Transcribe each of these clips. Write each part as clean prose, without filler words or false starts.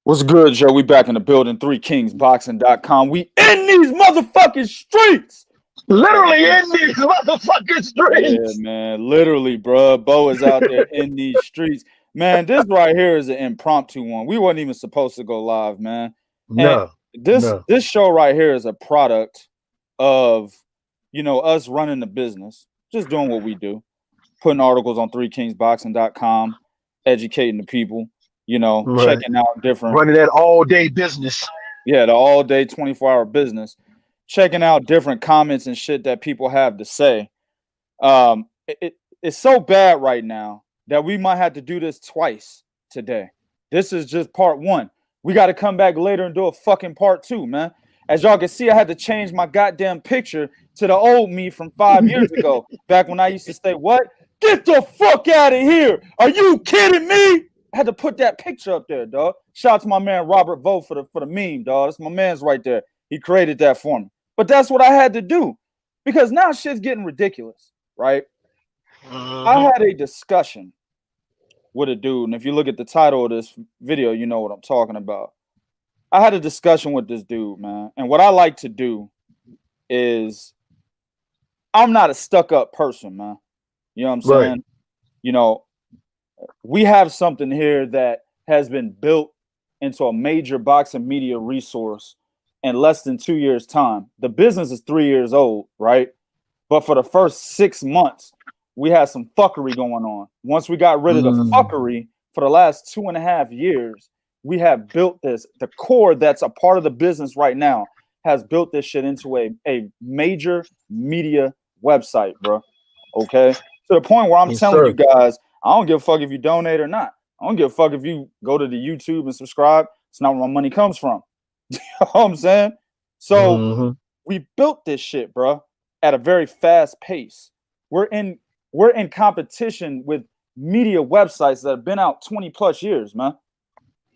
What's good, Joe? We back in the building. 3kingsboxing.com. We in these motherfucking streets. Literally in these motherfucking streets. Yeah, man. Literally, bro. Bo is out there in these streets. Man, this right here is an impromptu one. We wasn't even supposed to go live, man. No. This show right here is a product of, us running the business. Just doing what we do. Putting articles on 3kingsboxing.com, educating the people. Checking out different... Running that all-day business. Yeah, the all-day 24-hour business. Checking out different comments and shit that people have to say. It's so bad right now that we might have to do this twice today. This is just part one. We got to come back later and do a fucking part two, man. As y'all can see, I had to change my goddamn picture to the old me from 5 years ago. Back when I used to say, what? Get the fuck out of here. Are you kidding me? I had to put that picture up there, dog. Shout out to my man Robert Vo for the meme, dog. That's my man's right there. He created that for me. But that's what I had to do because now shit's getting ridiculous, right? I had a discussion with a dude, and if you look at the title of this video, you know what I'm talking about. I had a discussion with this dude, man, and what I like to do is I'm not a stuck-up person, man. You know what I'm saying? Right. We have something here that has been built into a major boxing media resource in less than 2 years' time. The business is 3 years old, right? But for the first 6 months, we had some fuckery going on. Once we got rid of the fuckery for the last 2.5 years, we have built this. The core that's a part of the business right now has built this shit into a major media website, bro. Okay? To the point where I'm telling you guys, I don't give a fuck if you donate or not. I don't give a fuck if you go to the YouTube and subscribe. It's not where my money comes from. You know what I'm saying? So we built this shit, bro, at a very fast pace. We're in competition with media websites that have been out 20 plus years, man.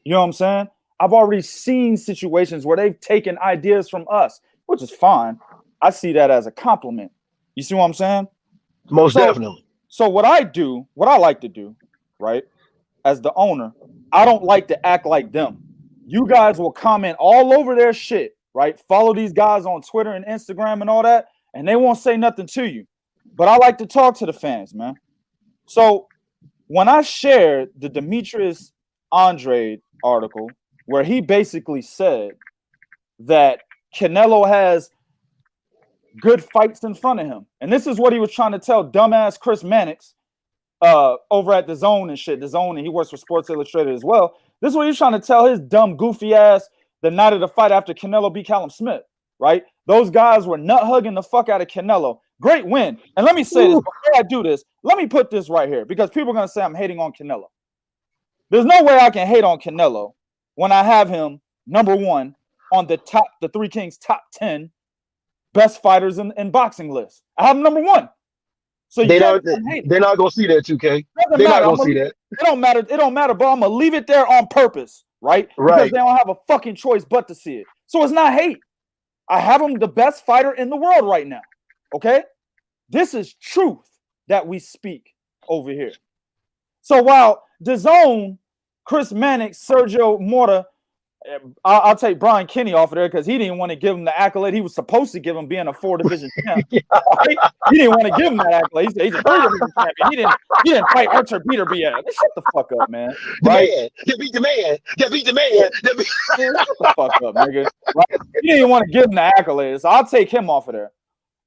You know what I'm saying? I've already seen situations where they've taken ideas from us, which is fine. I see that as a compliment. You see what I'm saying? Most definitely. So what I like to do, right, as the owner, I don't like to act like them. You guys will comment all over their shit, right? Follow these guys on Twitter and Instagram and all that, and they won't say nothing to you. But I like to talk to the fans, man. So when I shared the Demetrius Andrade article where he basically said that Canelo has good fights in front of him. And this is what he was trying to tell dumbass Chris Mannix over at The Zone and shit. The Zone, and he works for Sports Illustrated as well. This is what he's trying to tell his dumb, goofy ass the night of the fight after Canelo beat Callum Smith, right? Those guys were nut-hugging the fuck out of Canelo. Great win. And let me say this, before I do this, let me put this right here, because people are going to say I'm hating on Canelo. There's no way I can hate on Canelo when I have him number one on the Three Kings top 10 best fighters in boxing list. I have him number one. So they're not gonna see that, 2K. They're not gonna see that. It don't matter. It don't matter, but I'm gonna leave it there on purpose, right? Because they don't have a fucking choice but to see it. So it's not hate. I have him the best fighter in the world right now. Okay, this is truth that we speak over here. So while DAZN, Chris Mannix, Sergio Mora, I'll take Brian Kenny off of there because he didn't want to give him the accolade he was supposed to give him being a 4-division champ. Right? He didn't want to give him that accolade. He said he's a 3-division champion. He didn't fight Archer Peter BS. Shut the fuck up, man. Right? That beat the man. Shut the fuck up, nigga. Right? He didn't want to give him the accolade, so I'll take him off of there.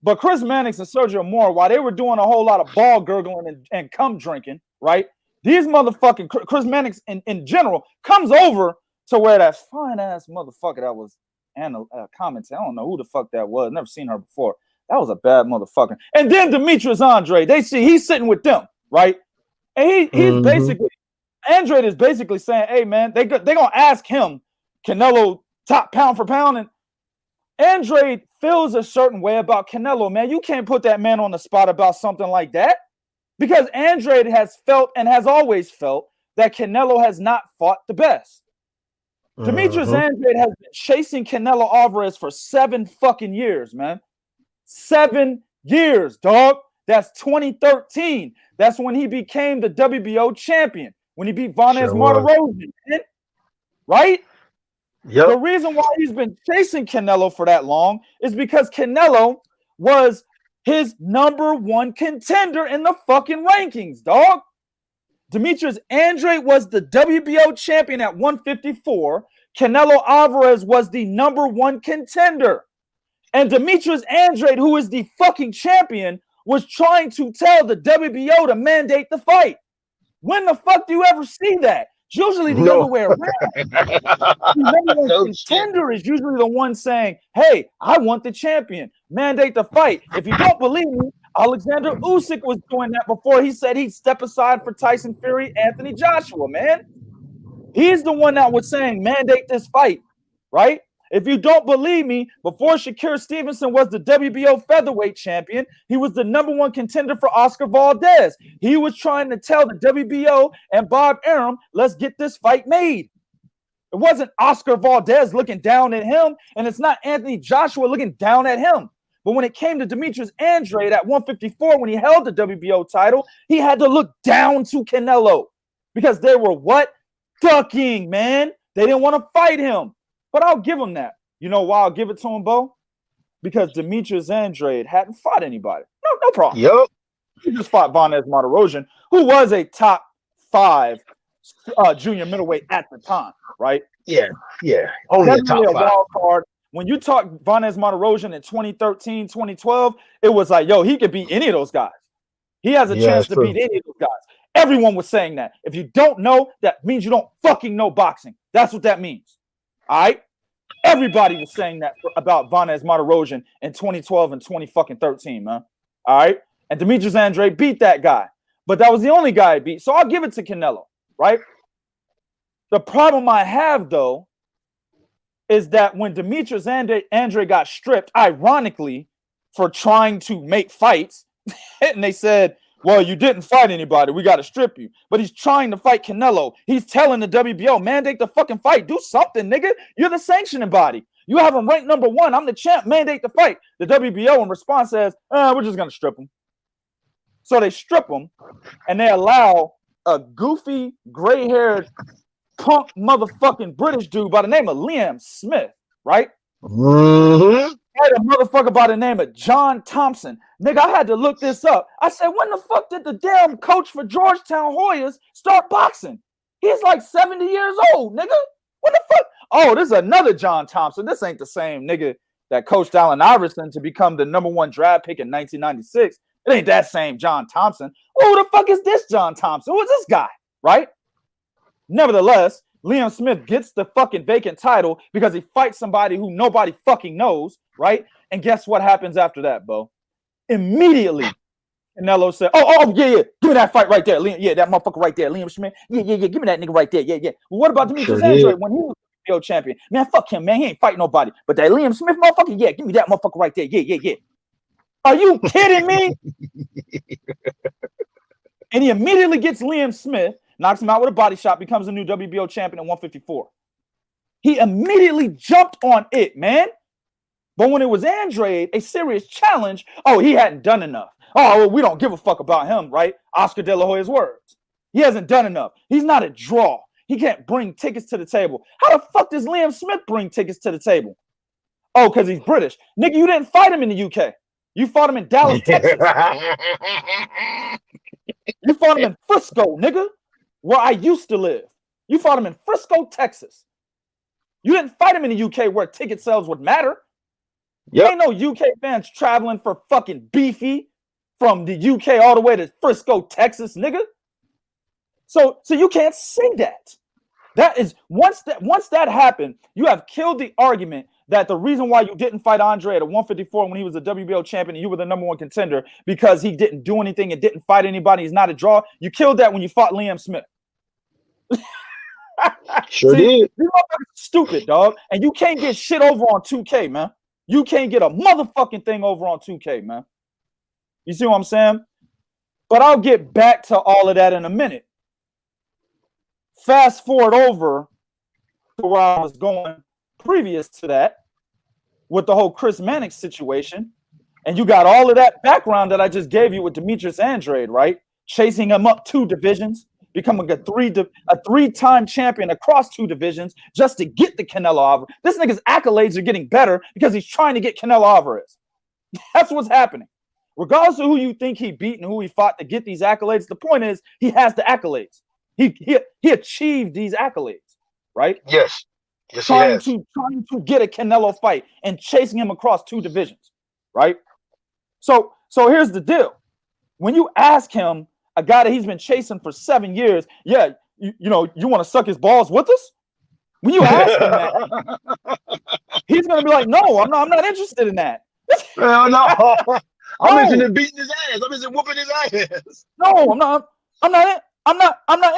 But Chris Mannix and Sergio Mora, while they were doing a whole lot of ball gurgling and cum drinking, right? These motherfucking Chris Mannix in general comes over to where that fine ass motherfucker that was commenting, I don't know who the fuck that was, never seen her before. That was a bad motherfucker. And then Demetrius Andrade, they see he's sitting with them, right? And he's basically, Andrade is basically saying, hey man, they gonna ask him Canelo top pound for pound, and Andrade feels a certain way about Canelo, man. You can't put that man on the spot about something like that, because Andrade has felt and has always felt that Canelo has not fought the best. Demetrius Andrade has been chasing Canelo Alvarez for 7 fucking years, man. 7 years, dog. That's 2013. That's when he became the WBO champion, when he beat Vanessa Martirosyan, right? Yep. The reason why he's been chasing Canelo for that long is because Canelo was his #1 contender in the fucking rankings, dog. Demetrius Andrade was the WBO champion at 154. Canelo Alvarez was the #1 contender. And Demetrius Andrade, who is the fucking champion, was trying to tell the WBO to mandate the fight. When the fuck do you ever see that? It's usually the other way around. The contender is usually the one saying, hey, I want the champion. Mandate the fight. If you don't believe me, Alexander Usyk was doing that before he said he'd step aside for Tyson Fury, Anthony Joshua, man. He's the one that was saying, mandate this fight, right? If you don't believe me, before Shakur Stevenson was the WBO featherweight champion, he was the #1 contender for Oscar Valdez. He was trying to tell the WBO and Bob Arum, let's get this fight made. It wasn't Oscar Valdez looking down at him, and it's not Anthony Joshua looking down at him. But when it came to Demetrius Andrade at 154, when he held the WBO title, he had to look down to Canelo because they were what? Ducking, man. They didn't want to fight him. But I'll give him that. You know why I'll give it to him, Bo? Because Demetrius Andrade hadn't fought anybody. No problem. Yep. He just fought Vanez Martirosyan, who was a top 5 junior middleweight at the time, right? Yeah. Only a top 5. Wild card. When you talk Vanez Martirosyan in 2013, 2012, it was like, yo, he could beat any of those guys. He has a chance to beat any of those guys. Everyone was saying that. If you don't know, that means you don't fucking know boxing. That's what that means. All right? Everybody was saying that about Vanez Martirosyan in 2012 and 2013, man. All right? And Demetrius Andrade beat that guy. But that was the only guy he beat. So I'll give it to Canelo, right? The problem I have, though, is that when Demetrius Andrade got stripped, ironically, for trying to make fights, and they said, well, you didn't fight anybody. We got to strip you. But he's trying to fight Canelo. He's telling the WBO, mandate the fucking fight. Do something, nigga. You're the sanctioning body. You have him ranked #1. I'm the champ. Mandate the fight. The WBO in response says, we're just going to strip him. So they strip him, and they allow a goofy, gray-haired, punk motherfucking British dude by the name of Liam Smith, right? Mm-hmm. Had a motherfucker by the name of John Thompson. Nigga, I had to look this up. I said, when the fuck did the damn coach for Georgetown Hoyas start boxing? He's like 70 years old, nigga. When the fuck? Oh, this is another John Thompson. This ain't the same nigga that coached Allen Iverson to become the #1 draft pick in 1996. It ain't that same John Thompson. Who the fuck is this John Thompson? Who is this guy, right? Nevertheless, Liam Smith gets the fucking vacant title because he fights somebody who nobody fucking knows, right? And guess what happens after that, Bo? Immediately, Canelo said, oh, yeah. Give me that fight right there. Liam, yeah, that motherfucker right there. Liam Smith. Yeah. Give me that nigga right there. Yeah. Well, what about Demetrius Andrade when he was WBO champion? Man, fuck him, man. He ain't fighting nobody. But that Liam Smith motherfucker, yeah, give me that motherfucker right there. Yeah. Are you kidding me? And he immediately gets Liam Smith, knocks him out with a body shot, becomes a new WBO champion at 154. He immediately jumped on it, man. But when it was Andrade, a serious challenge, he hadn't done enough. Oh, well, we don't give a fuck about him, right? Oscar De La Hoya's words. He hasn't done enough. He's not a draw. He can't bring tickets to the table. How the fuck does Liam Smith bring tickets to the table? Oh, because he's British. Nigga, you didn't fight him in the UK. You fought him in Dallas, Texas. You fought him in Frisco, nigga, where I used to live. You fought him in Frisco, Texas. You didn't fight him in the UK where ticket sales would matter. Yep. Ain't no UK fans traveling for fucking beefy from the UK all the way to Frisco, Texas, nigga. So you can't say that. That is once that happened, you have killed the argument that the reason why you didn't fight Andre at 154 when he was a WBO champion and you were the #1 contender because he didn't do anything and didn't fight anybody. He's not a draw. You killed that when you fought Liam Smith. Sure did. You stupid, dog. And you can't get shit over on 2K, man. You can't get a motherfucking thing over on 2K, man. You see what I'm saying? But I'll get back to all of that in a minute. Fast forward over to where I was going previous to that with the whole Chris Mannix situation. And you got all of that background that I just gave you with Demetrius Andrade, right? Chasing him up 2 divisions, becoming a three-time champion across 2 divisions just to get the Canelo Alvarez. This nigga's accolades are getting better because he's trying to get Canelo Alvarez. That's what's happening. Regardless of who you think he beat and who he fought to get these accolades, the point is he has the accolades. He achieved these accolades, right? Yes. Yes, trying to get a Canelo fight and chasing him across 2 divisions, right? So here's the deal. When you ask him, a guy that he's been chasing for 7 years, yeah, you know, you want to suck his balls with us? When you ask him that, he's gonna be like, no, I'm not interested in that. Hell no. I'm interested in beating his ass. I'm interested in whooping his ass. No, I'm not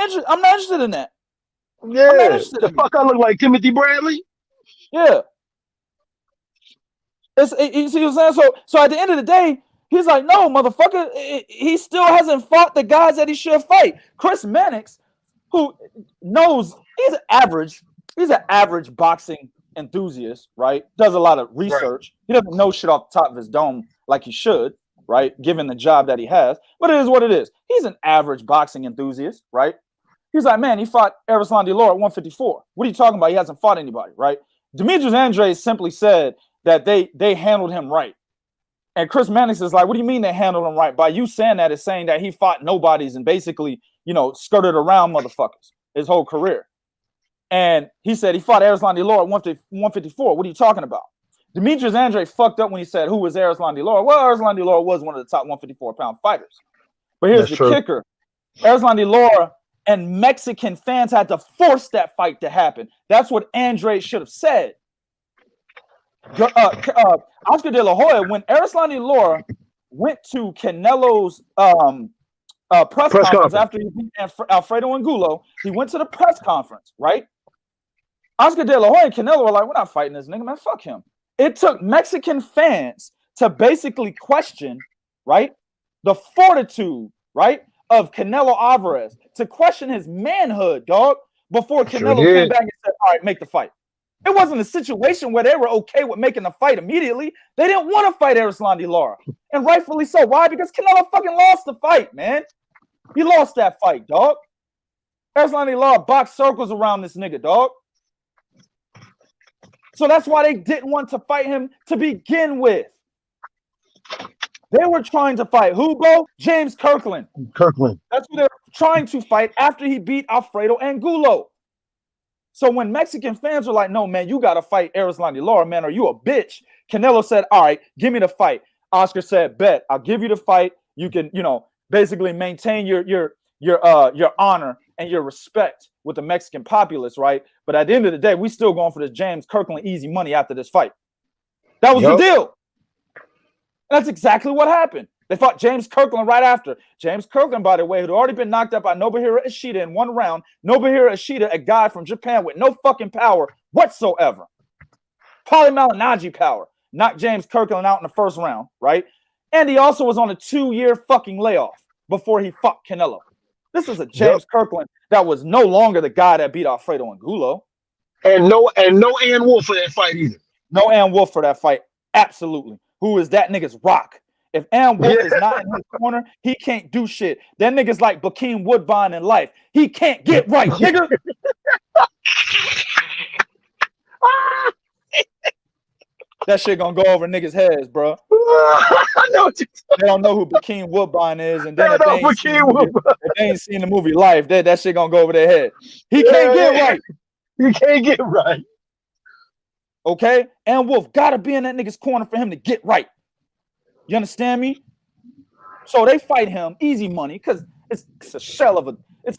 interested in that. Yeah. The fuck I look like Timothy Bradley? Yeah. You see what I'm saying? So at the end of the day, he's like, no, motherfucker, he still hasn't fought the guys that he should fight. Chris Mannix, who knows he's an average boxing enthusiast, right? Does a lot of research. Right. He doesn't know shit off the top of his dome like he should, right? Given the job that he has. But it is what it is. He's an average boxing enthusiast, right? He's like, man, he fought Erislandy Lara at 154. What are you talking about? He hasn't fought anybody, right? Demetrius Andrade simply said that they handled him right. And Chris Mannix is like, what do you mean they handled him right? By you saying that is saying that he fought nobodies and basically, you know, skirted around motherfuckers his whole career. And he said he fought Erislandy Lara at 154. What are you talking about? Demetrius Andrade fucked up when he said, who was Erislandy Lara? Well, Erislandy Lara was one of the top 154-pound fighters. But here's the kicker. Erislandy Lara and Mexican fans had to force that fight to happen. That's what Andrade should have said. Oscar De La Hoya, when Erislandy Lara went to Canelo's press conference after he beat Alfredo Angulo, he went to the press conference, right? Oscar De La Hoya and Canelo were like, we're not fighting this nigga, man, fuck him. It took Mexican fans to basically question, right, the fortitude, right, of Canelo Alvarez, to question his manhood, dog, before Canelo came back and said, all right, make the fight. It wasn't a situation where they were okay with making the fight immediately. They didn't want to fight Erislandy Lara. And rightfully so. Why? Because Canelo fucking lost the fight, man. He lost that fight, dog. Erislandy Lara boxed circles around this nigga, dog. So that's why they didn't want to fight him to begin with. They were trying to fight who, Bo? James Kirkland. That's who they're trying to fight after he beat Alfredo Angulo. So when Mexican fans were like, no, man, you got to fight Erislandy Lara, man, are you a bitch? Canelo said, all right, give me the fight. Oscar said, bet, I'll give you the fight. You can, you know, basically maintain your honor and your respect with the Mexican populace, right? But at the end of the day, we still going for this James Kirkland easy money after this fight. That was the deal. And that's exactly what happened. They fought James Kirkland right after. James Kirkland, by the way, had already been knocked out by Nobuhiro Ishida in 1 round. Nobuhiro Ishida, a guy from Japan with no fucking power whatsoever. Paulie Malignaggi power. Knocked James Kirkland out in the 1st round, right? And he also was on a 2-year fucking layoff before he fought Canelo. This is a James Kirkland that was no longer the guy that beat Alfredo Angulo. And no Ann Wolf for that fight either. No Ann Wolf for that fight. Absolutely. Who is that nigga's rock? If Ann Wolf is not in his corner, he can't do shit. That nigga's like Bokeem Woodbine in life. He can't get right, nigga. That shit gonna go over niggas' heads, bro. I know what they don't know who Bokeem Woodbine is, and then if they ain't seen the movie Life, that shit gonna go over their head. He can't get right. He can't get right. Okay? Ann Wolf gotta be in that nigga's corner for him to get right. You understand me? So they fight him, easy money, because it's a shell of it's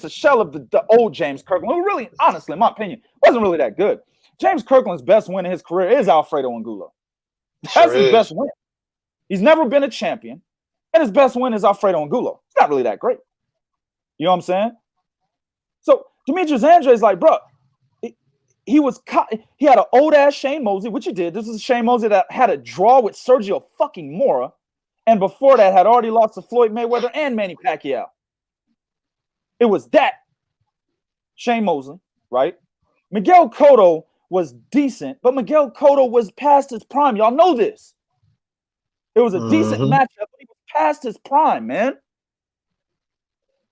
a shell of the old James Kirkland, who really, honestly, in my opinion, wasn't really that good. James Kirkland's best win in his career is Alfredo Angulo. That's his best win. He's never been a champion, and his best win is Alfredo Angulo. It's not really that great. You know what I'm saying? So Demetrius Andrade's like, bro, he had an old ass Shane Mosley, which he did. This is Shane Mosley that had a draw with Sergio fucking Mora, and before that had already lost to Floyd Mayweather and Manny Pacquiao. It was that Shane Mosley, right? Miguel Cotto was decent, but Miguel Cotto was past his prime. Y'all know this. It was a decent matchup, but he was past his prime, man.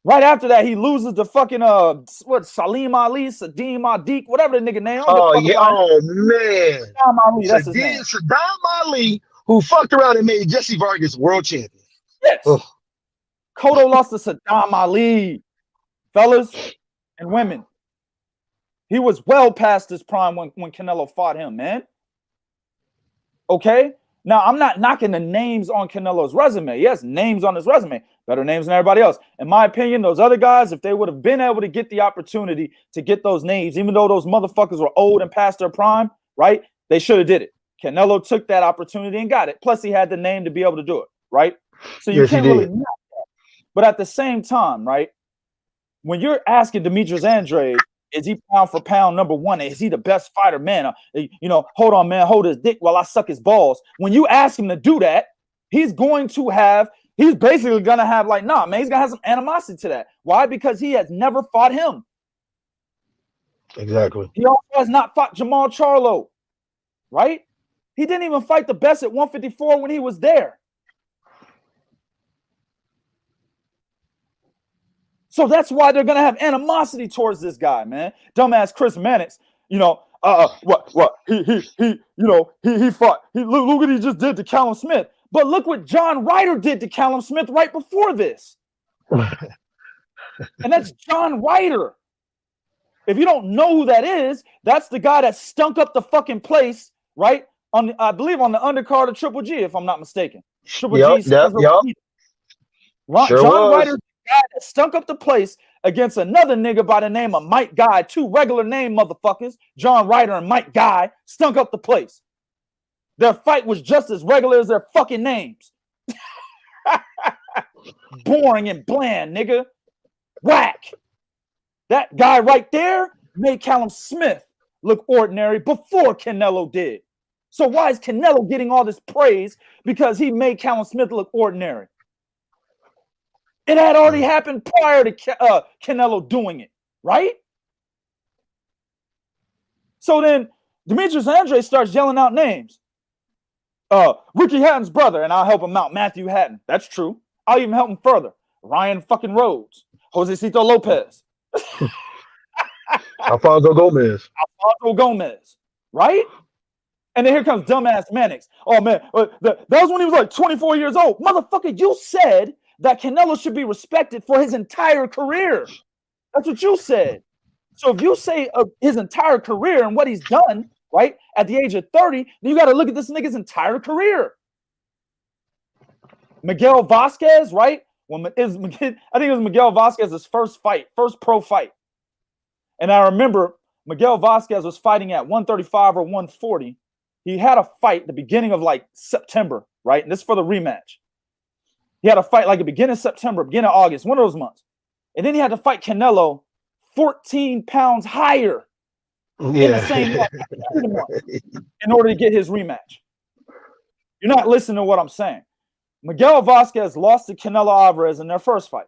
Right after that, he loses to fucking Salim Ali, Sadim Adik, whatever the nigga name. Oh yeah, oh man, Saddam Ali, that's his name. Saddam Ali, who fucked around and made Jesse Vargas world champion. Yes. Ugh. Cotto lost to Saddam Ali, fellas and women. He was well past his prime when Canelo fought him, man. Okay? Now, I'm not knocking the names on Canelo's resume. Yes, names on his resume. Better names than everybody else. In my opinion, those other guys, if they would have been able to get the opportunity to get those names, even though those motherfuckers were old and past their prime, right? They should have did it. Canelo took that opportunity and got it. Plus, he had the name to be able to do it, right? So you can't really knock that. But at the same time, right, when you're asking Demetrius Andrade, is he pound for pound number one? Is he the best fighter? Man, hold on, man. Hold his dick while I suck his balls. When you ask him to do that, he's basically going to have like, nah, man, he's going to have some animosity to that. Why? Because he has never fought him. Exactly. He also has not fought Jamal Charlo, right? He didn't even fight the best at 154 when he was there. So that's why they're gonna have animosity towards this guy, man. Dumbass Chris Mannix, he fought. Look what he just did to Callum Smith. But look what John Ryder did to Callum Smith right before this. And that's John Ryder. If you don't know who that is, that's the guy that stunk up the fucking place, right? I believe on the undercard of Triple G, if I'm not mistaken. Triple G. Yep. John Ryder. Guy that stunk up the place against another nigga by the name of Mike Guy, two regular name motherfuckers, John Ryder and Mike Guy, stunk up the place. Their fight was just as regular as their fucking names. Boring and bland, nigga. Whack. That guy right there made Callum Smith look ordinary before Canelo did. So why is Canelo getting all this praise because he made Callum Smith look ordinary? It had already happened prior to Canelo doing it, right? So then Demetrius Andrade starts yelling out names. Ricky Hatton's brother, and I'll help him out. Matthew Hatton. That's true. I'll even help him further. Ryan fucking Rhodes. Josecito Lopez. Alfonso Gomez. Right? And then here comes dumbass Mannix. Oh, man. That was when he was like 24 years old. Motherfucker, you said that Canelo should be respected for his entire career. That's what you said. So if you say his entire career and what he's done, right, at the age of 30, then you got to look at this nigga's entire career. Miguel Vasquez, right? I think it was Miguel Vasquez's first pro fight. And I remember Miguel Vasquez was fighting at 135 or 140. He had a fight at the beginning of like September, right? And this is for the rematch. He had a fight like the beginning of September, beginning of August, one of those months. And then he had to fight Canelo 14 pounds higher in the same month in order to get his rematch. You're not listening to what I'm saying. Miguel Vasquez lost to Canelo Alvarez in their first fight.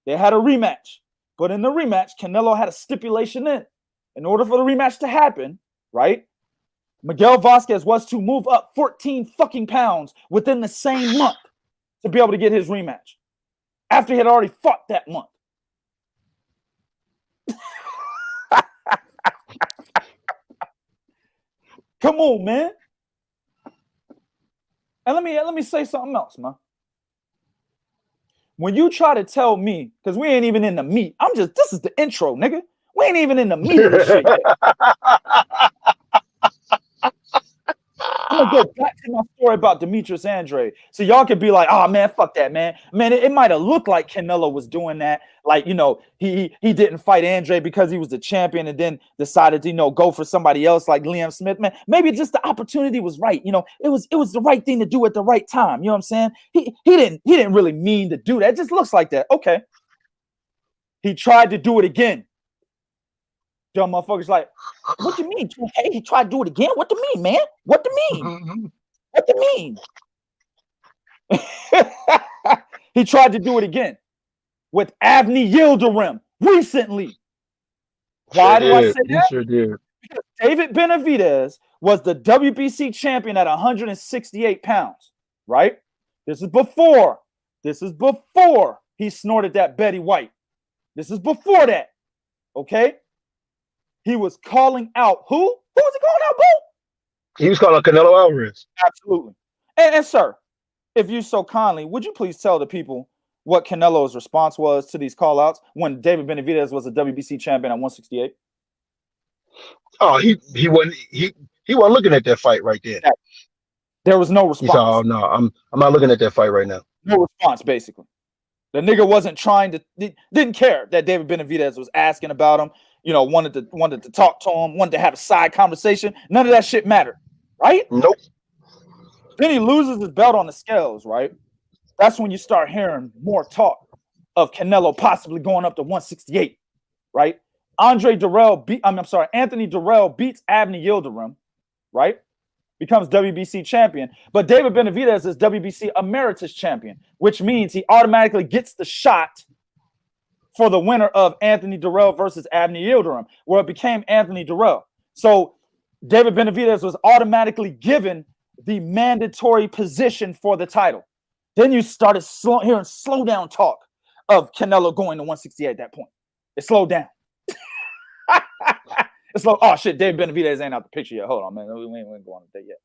They had a rematch. But in the rematch, Canelo had a stipulation in order for the rematch to happen, right? Miguel Vasquez was to move up 14 fucking pounds within the same month to be able to get his rematch after he had already fought that month. Come on, man. And let me say something else, man. When you try to tell me, because we ain't even in the meat, this is the intro, nigga. We ain't even in the meat of this shit yet. I'm gonna go back to my story about Demetrius Andrade, so y'all can be like, "Oh man, fuck that, man." Man, it might have looked like Canelo was doing that, like he didn't fight Andrade because he was the champion, and then decided to go for somebody else like Liam Smith. Man, maybe just the opportunity was right. It was the right thing to do at the right time. You know what I'm saying? He didn't really mean to do that. It just looks like that. Okay. He tried to do it again. Dumb motherfuckers like, what do you mean? Hey, he tried to do it again? What do you mean, man? What do you mean? What do you mean? He tried to do it again with Avni Yildirim recently. Why do I say that? Sure did. Because David Benavidez was the WBC champion at 168 pounds, right? This is before he snorted that Betty White. This is before that. Okay? He was calling out who? Who was he calling out, boo? He was calling Canelo Alvarez. Absolutely. And sir, if you so kindly, would you please tell the people what Canelo's response was to these call-outs when David Benavidez was a WBC champion at 168? Oh, he wasn't looking at that fight right there. There was no He response. said, "Oh no, I'm not looking at that fight right now." No response, basically. The nigga wasn't trying to, didn't care that David Benavidez was asking about him. You know, wanted to talk to him, wanted to have a side conversation. None of that shit mattered, right? Nope. Then he loses his belt on the scales, right? That's when you start hearing more talk of Canelo possibly going up to 168, right? Anthony Durrell beats Avni Yildirim, right? Becomes WBC champion. But David Benavidez is WBC Emeritus champion, which means he automatically gets the shot for the winner of Anthony Durrell versus Avni Yildirim, where it became Anthony Durrell. So David Benavidez was automatically given the mandatory position for the title. Then you started hearing slow down talk of Canelo going to 168 at that point. It slowed down. It's like, oh shit, David Benavidez ain't out the picture yet. Hold on, man. We ain't going there yet.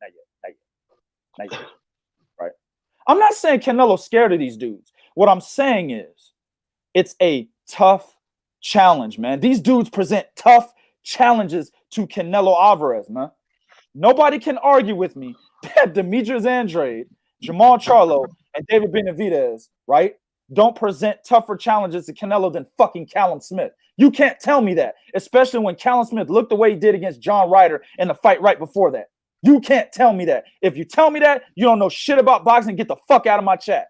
Not yet. Right? I'm not saying Canelo's scared of these dudes. What I'm saying is it's a tough challenge, man. These dudes present tough challenges to Canelo Alvarez, man. Nobody can argue with me that Demetrius Andrade, Jamal Charlo, and David Benavidez, right, don't present tougher challenges to Canelo than fucking Callum Smith. You can't tell me that, especially when Callum Smith looked the way he did against John Ryder in the fight right before that. You can't tell me that. If you tell me that, you don't know shit about boxing. Get the fuck out of my chat.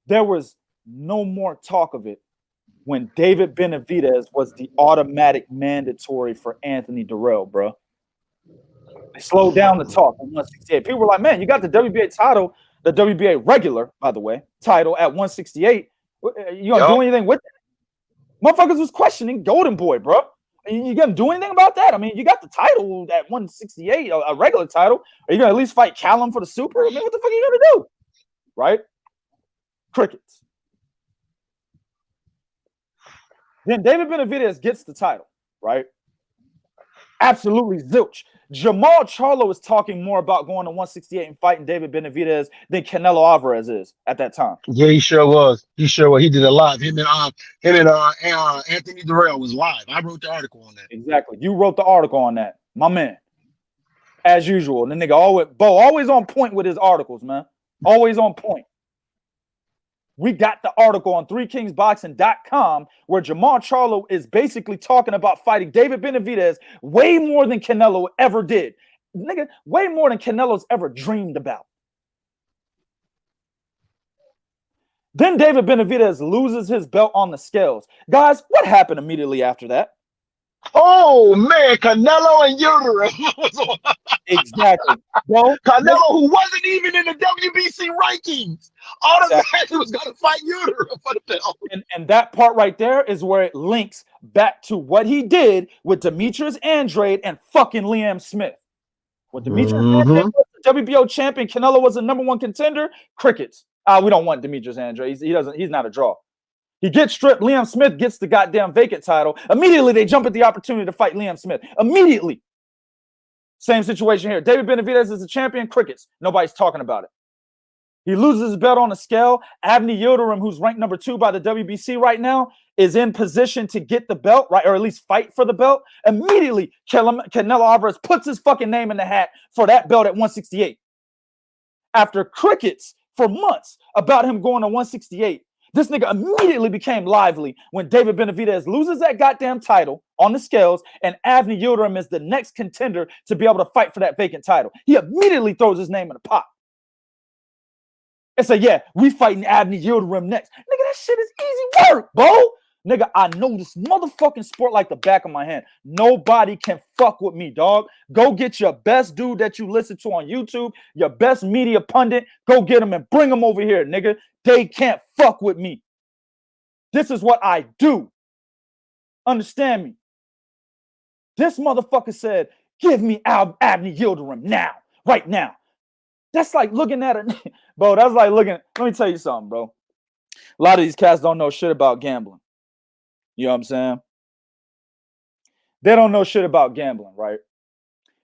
There was no more talk of it when David Benavidez was the automatic mandatory for Anthony Durrell, bro. They slowed down the talk at 168. People were like, man, you got the WBA title, the WBA regular, by the way, title at 168. You gonna do anything with it? Motherfuckers was questioning Golden Boy, bro. You gonna do anything about that? I mean, you got the title at 168, a regular title. Are you gonna at least fight Callum for the super? I mean, what the fuck are you gonna do? Right? Crickets. Then David Benavidez gets the title, right? Absolutely zilch. Jamal Charlo is talking more about going to 168 and fighting David Benavidez than Canelo Alvarez is at that time. Yeah, he sure was. He did it live. Him and Anthony Durrell was live. I wrote the article on that. Exactly. You wrote the article on that, my man. As usual, the nigga always on point with his articles, man. Always on point. We got the article on 3kingsboxing.com where Jamal Charlo is basically talking about fighting David Benavidez way more than Canelo ever did. Nigga, way more than Canelo's ever dreamed about. Then David Benavidez loses his belt on the scales. Guys, what happened immediately after that? Oh, man, Canelo and Yildirim. Exactly. Well, Canelo, who wasn't even in the WBC rankings, automatically was going to fight Yildirim for the belt. And that part right there is where it links back to what he did with Demetrius Andrade and fucking Liam Smith. When Demetrius Andrade was the WBO champion, Canelo was the #1 contender. Crickets. We don't want Demetrius Andrade. He's not a draw. He gets stripped. Liam Smith gets the goddamn vacant title. Immediately, they jump at the opportunity to fight Liam Smith. Immediately. Same situation here. David Benavidez is the champion. Crickets. Nobody's talking about it. He loses his belt on the scale. Avni Yildirim, who's ranked #2 by the WBC right now, is in position to get the belt, right, or at least fight for the belt. Immediately, Canelo Alvarez puts his fucking name in the hat for that belt at 168. After crickets for months about him going to 168, this nigga immediately became lively when David Benavidez loses that goddamn title on the scales and Avni Yildirim is the next contender to be able to fight for that vacant title. He immediately throws his name in the pot. And say, yeah, we fighting Avni Yildirim next. Nigga, that shit is easy work, bro. Nigga, I know this motherfucking sport like the back of my hand. Nobody can fuck with me, dog. Go get your best dude that you listen to on YouTube, your best media pundit. Go get him and bring him over here, nigga. They can't fuck with me. This is what I do. Understand me? This motherfucker said, give me Avni Yildirim now, right now. That's like looking at it, bro. That's like looking. Let me tell you something, bro. A lot of these cats don't know shit about gambling. You know what I'm saying? They don't know shit about gambling, right?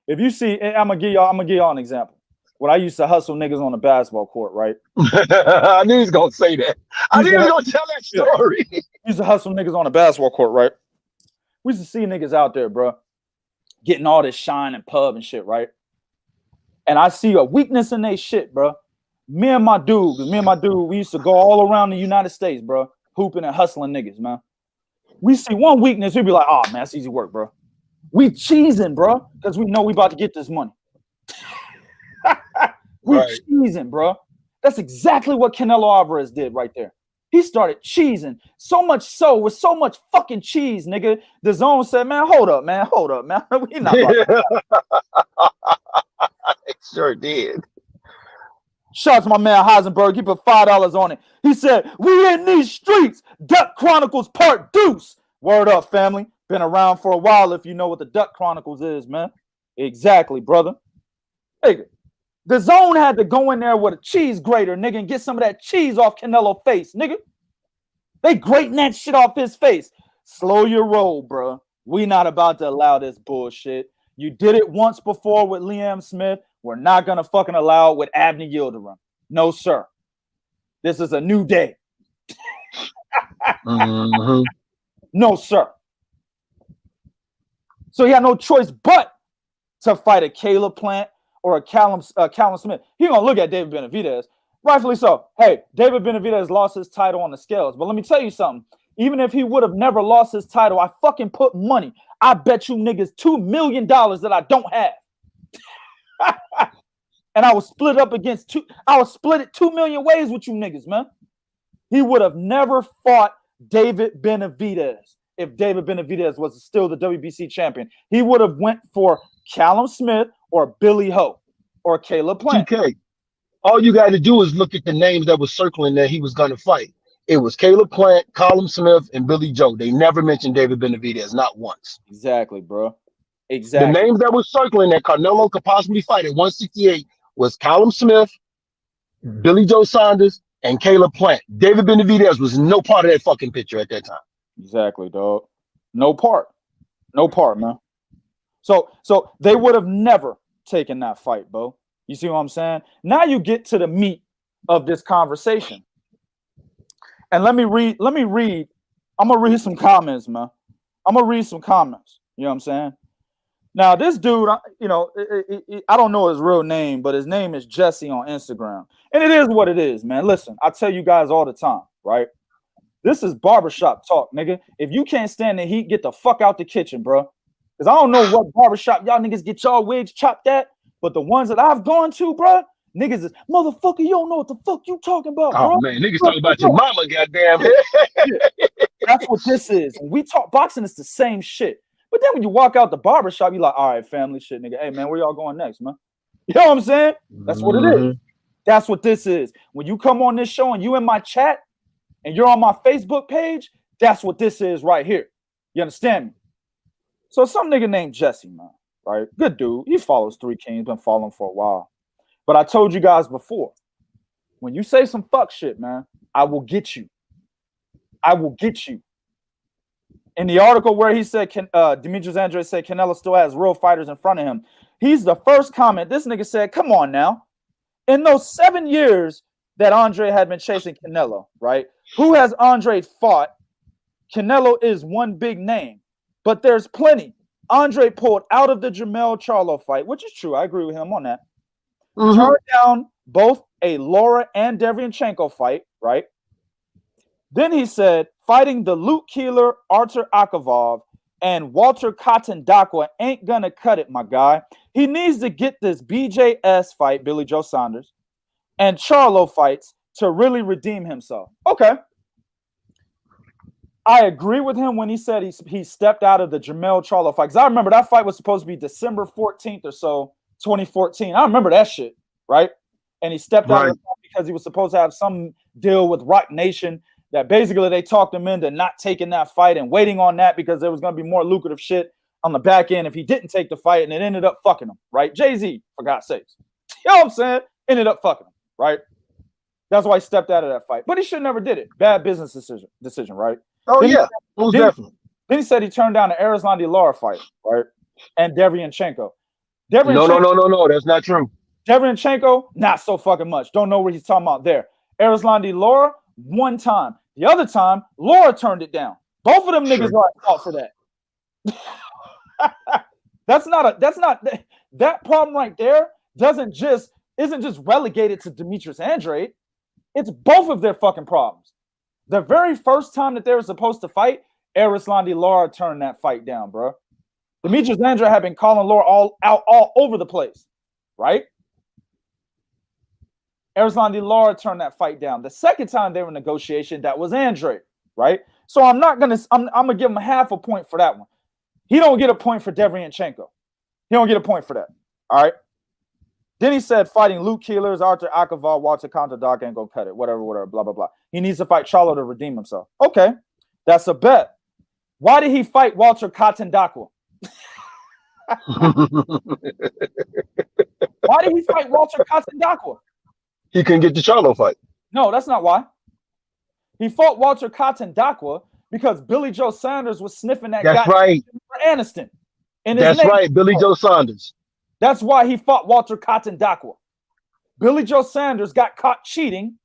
If you see, I'm gonna give y'all an example. When I used to hustle niggas on the basketball court, right? I knew he was gonna say that. I knew he was gonna tell that story. Used to hustle niggas on the basketball court, right? We used to see niggas out there, bro, getting all this shine and pub and shit, right? And I see a weakness in they shit, bro. Me and my dude, we used to go all around the United States, bro, hooping and hustling niggas, man. We see one weakness, we be like, oh, man, that's easy work, bro. We cheesing, bro, because we know we about to get this money. We cheesing, bro. That's exactly what Canelo Alvarez did right there. He started cheesing so much so with so much fucking cheese, nigga. The zone said, man, hold up, man. We not It sure did. Shout out to my man Heisenberg. He put $5 on it. He said, we in these streets. Duck Chronicles Part Deuce. Word up, family. Been around for a while if you know what the Duck Chronicles is, man. Exactly, brother. Nigga, the zone had to go in there with a cheese grater, nigga, and get some of that cheese off Canelo's face, nigga. They grating that shit off his face. Slow your roll, bro. We not about to allow this bullshit. You did it once before with Liam Smith. We're not going to fucking allow it with Abney Yildirim. No, sir. This is a new day. No, sir. So he had no choice but to fight a Caleb Plant or a Callum Smith. He gonna look at David Benavidez, rightfully so. Hey, David Benavidez lost his title on the scales, but let me tell you something. Even if he would have never lost his title, I fucking put money. I bet you niggas $2 million that I don't have, and I was split up against two. I was split it 2 million ways with you niggas, man. He would have never fought David Benavidez if David Benavidez was still the WBC champion. He would have went for Callum Smith or Billy Ho or Caleb Plant. TK, all you got to do is look at the names that was circling that he was going to fight. It was Caleb Plant, Callum Smith, and Billy Joe. They never mentioned David Benavidez, not once. Exactly, bro. Exactly. The names that were circling that Canelo could possibly fight at 168 was Callum Smith, Billy Joe Saunders, and Caleb Plant. David Benavidez was no part of that fucking picture at that time. Exactly, dog. No part, man. So they would have never taken that fight, bro. You see what I'm saying? Now you get to the meat of this conversation. And let me read. I'm gonna read some comments, man. I'm gonna read some comments. You know what I'm saying? Now, this dude, you know, I don't know his real name, but his name is Jesse on Instagram. And it is what it is, man. Listen, I tell you guys all the time, right? This is barbershop talk, nigga. If you can't stand the heat, get the fuck out the kitchen, bro. Because I don't know what barbershop y'all niggas get y'all wigs chopped at, but the ones that I've gone to, bro, niggas is, motherfucker, you don't know what the fuck you talking about, bro. Oh, man, niggas talking about your mama, goddamn. That's what this is. When we talk boxing, it's the same shit. But then when you walk out the barbershop, you're like, all right, family shit, nigga. Hey, man, where y'all going next, man? You know what I'm saying? That's what it is. That's what this is. When you come on this show and you in my chat and you're on my Facebook page, that's what this is right here. You understand me? So some nigga named Jesse, man, right? Good dude. He follows Three Kings, been following for a while. But I told you guys before, when you say some fuck shit, man, I will get you. I will get you. In the article where he said, Demetrius Andrade said Canelo still has real fighters in front of him, he's the first comment. This nigga said, come on now. In those 7 years that Andre had been chasing Canelo, right? Who has Andre fought? Canelo is one big name, but there's plenty. Andre pulled out of the Jermell Charlo fight, which is true. I agree with him on that. Turned down both a Laura and Derevyanchenko fight, right? Then he said, fighting the Luke Keeler, Artur Akavov, and Walter Katandakwa ain't gonna cut it, my guy. He needs to get this BJS fight, Billy Joe Saunders, and Charlo fights to really redeem himself. Okay. I agree with him when he said he stepped out of the Jermell Charlo fight. Because I remember that fight was supposed to be December 14th or so, 2014. I remember that shit, right? And he stepped out of the fight because he was supposed to have some deal with Rock Nation that basically they talked him into not taking that fight and waiting on that because there was going to be more lucrative shit on the back end if he didn't take the fight, and it ended up fucking him, right? Jay-Z, for God's sakes. You know what I'm saying? Ended up fucking him, right? That's why he stepped out of that fight. But he should never did it. Bad business decision, right? Oh, then yeah. Most definitely. Then he said he turned down the Erislandy Lara fight, right? And Deverenchenko. No. That's not true. Deverenchenko, not so fucking much. Don't know what he's talking about there. Erislandy Lara, one time. The other time, Lara turned it down. Both of them niggas are at fault for that. That problem right there isn't just relegated to Demetrius Andrade. It's both of their fucking problems. The very first time that they were supposed to fight, Erislandy Lara turned that fight down, bro. Demetrius Andrade had been calling Lara all over the place, right? Erislandy Lara turned that fight down. The second time they were in negotiation, that was Andrade, right? So I'm gonna give him half a point for that one. He don't get a point for Deverenchenko. He don't get a point for that. All right. Then he said fighting Luke Keeler's, Arthur Akaval, Walter Contador ain't gonna cut it. Whatever, blah, blah, blah. He needs to fight Charlo to redeem himself. Okay. That's a bet. Why did he fight Walter Contador? Why did he fight Walter Contador? He couldn't get the Charlo fight. No, that's not why. He fought Walter Contador because Billy Joe Saunders was sniffing that guy for Aniston. That's right, Billy Joe Saunders. That's why he fought Walter Contador. Billy Joe Saunders got caught cheating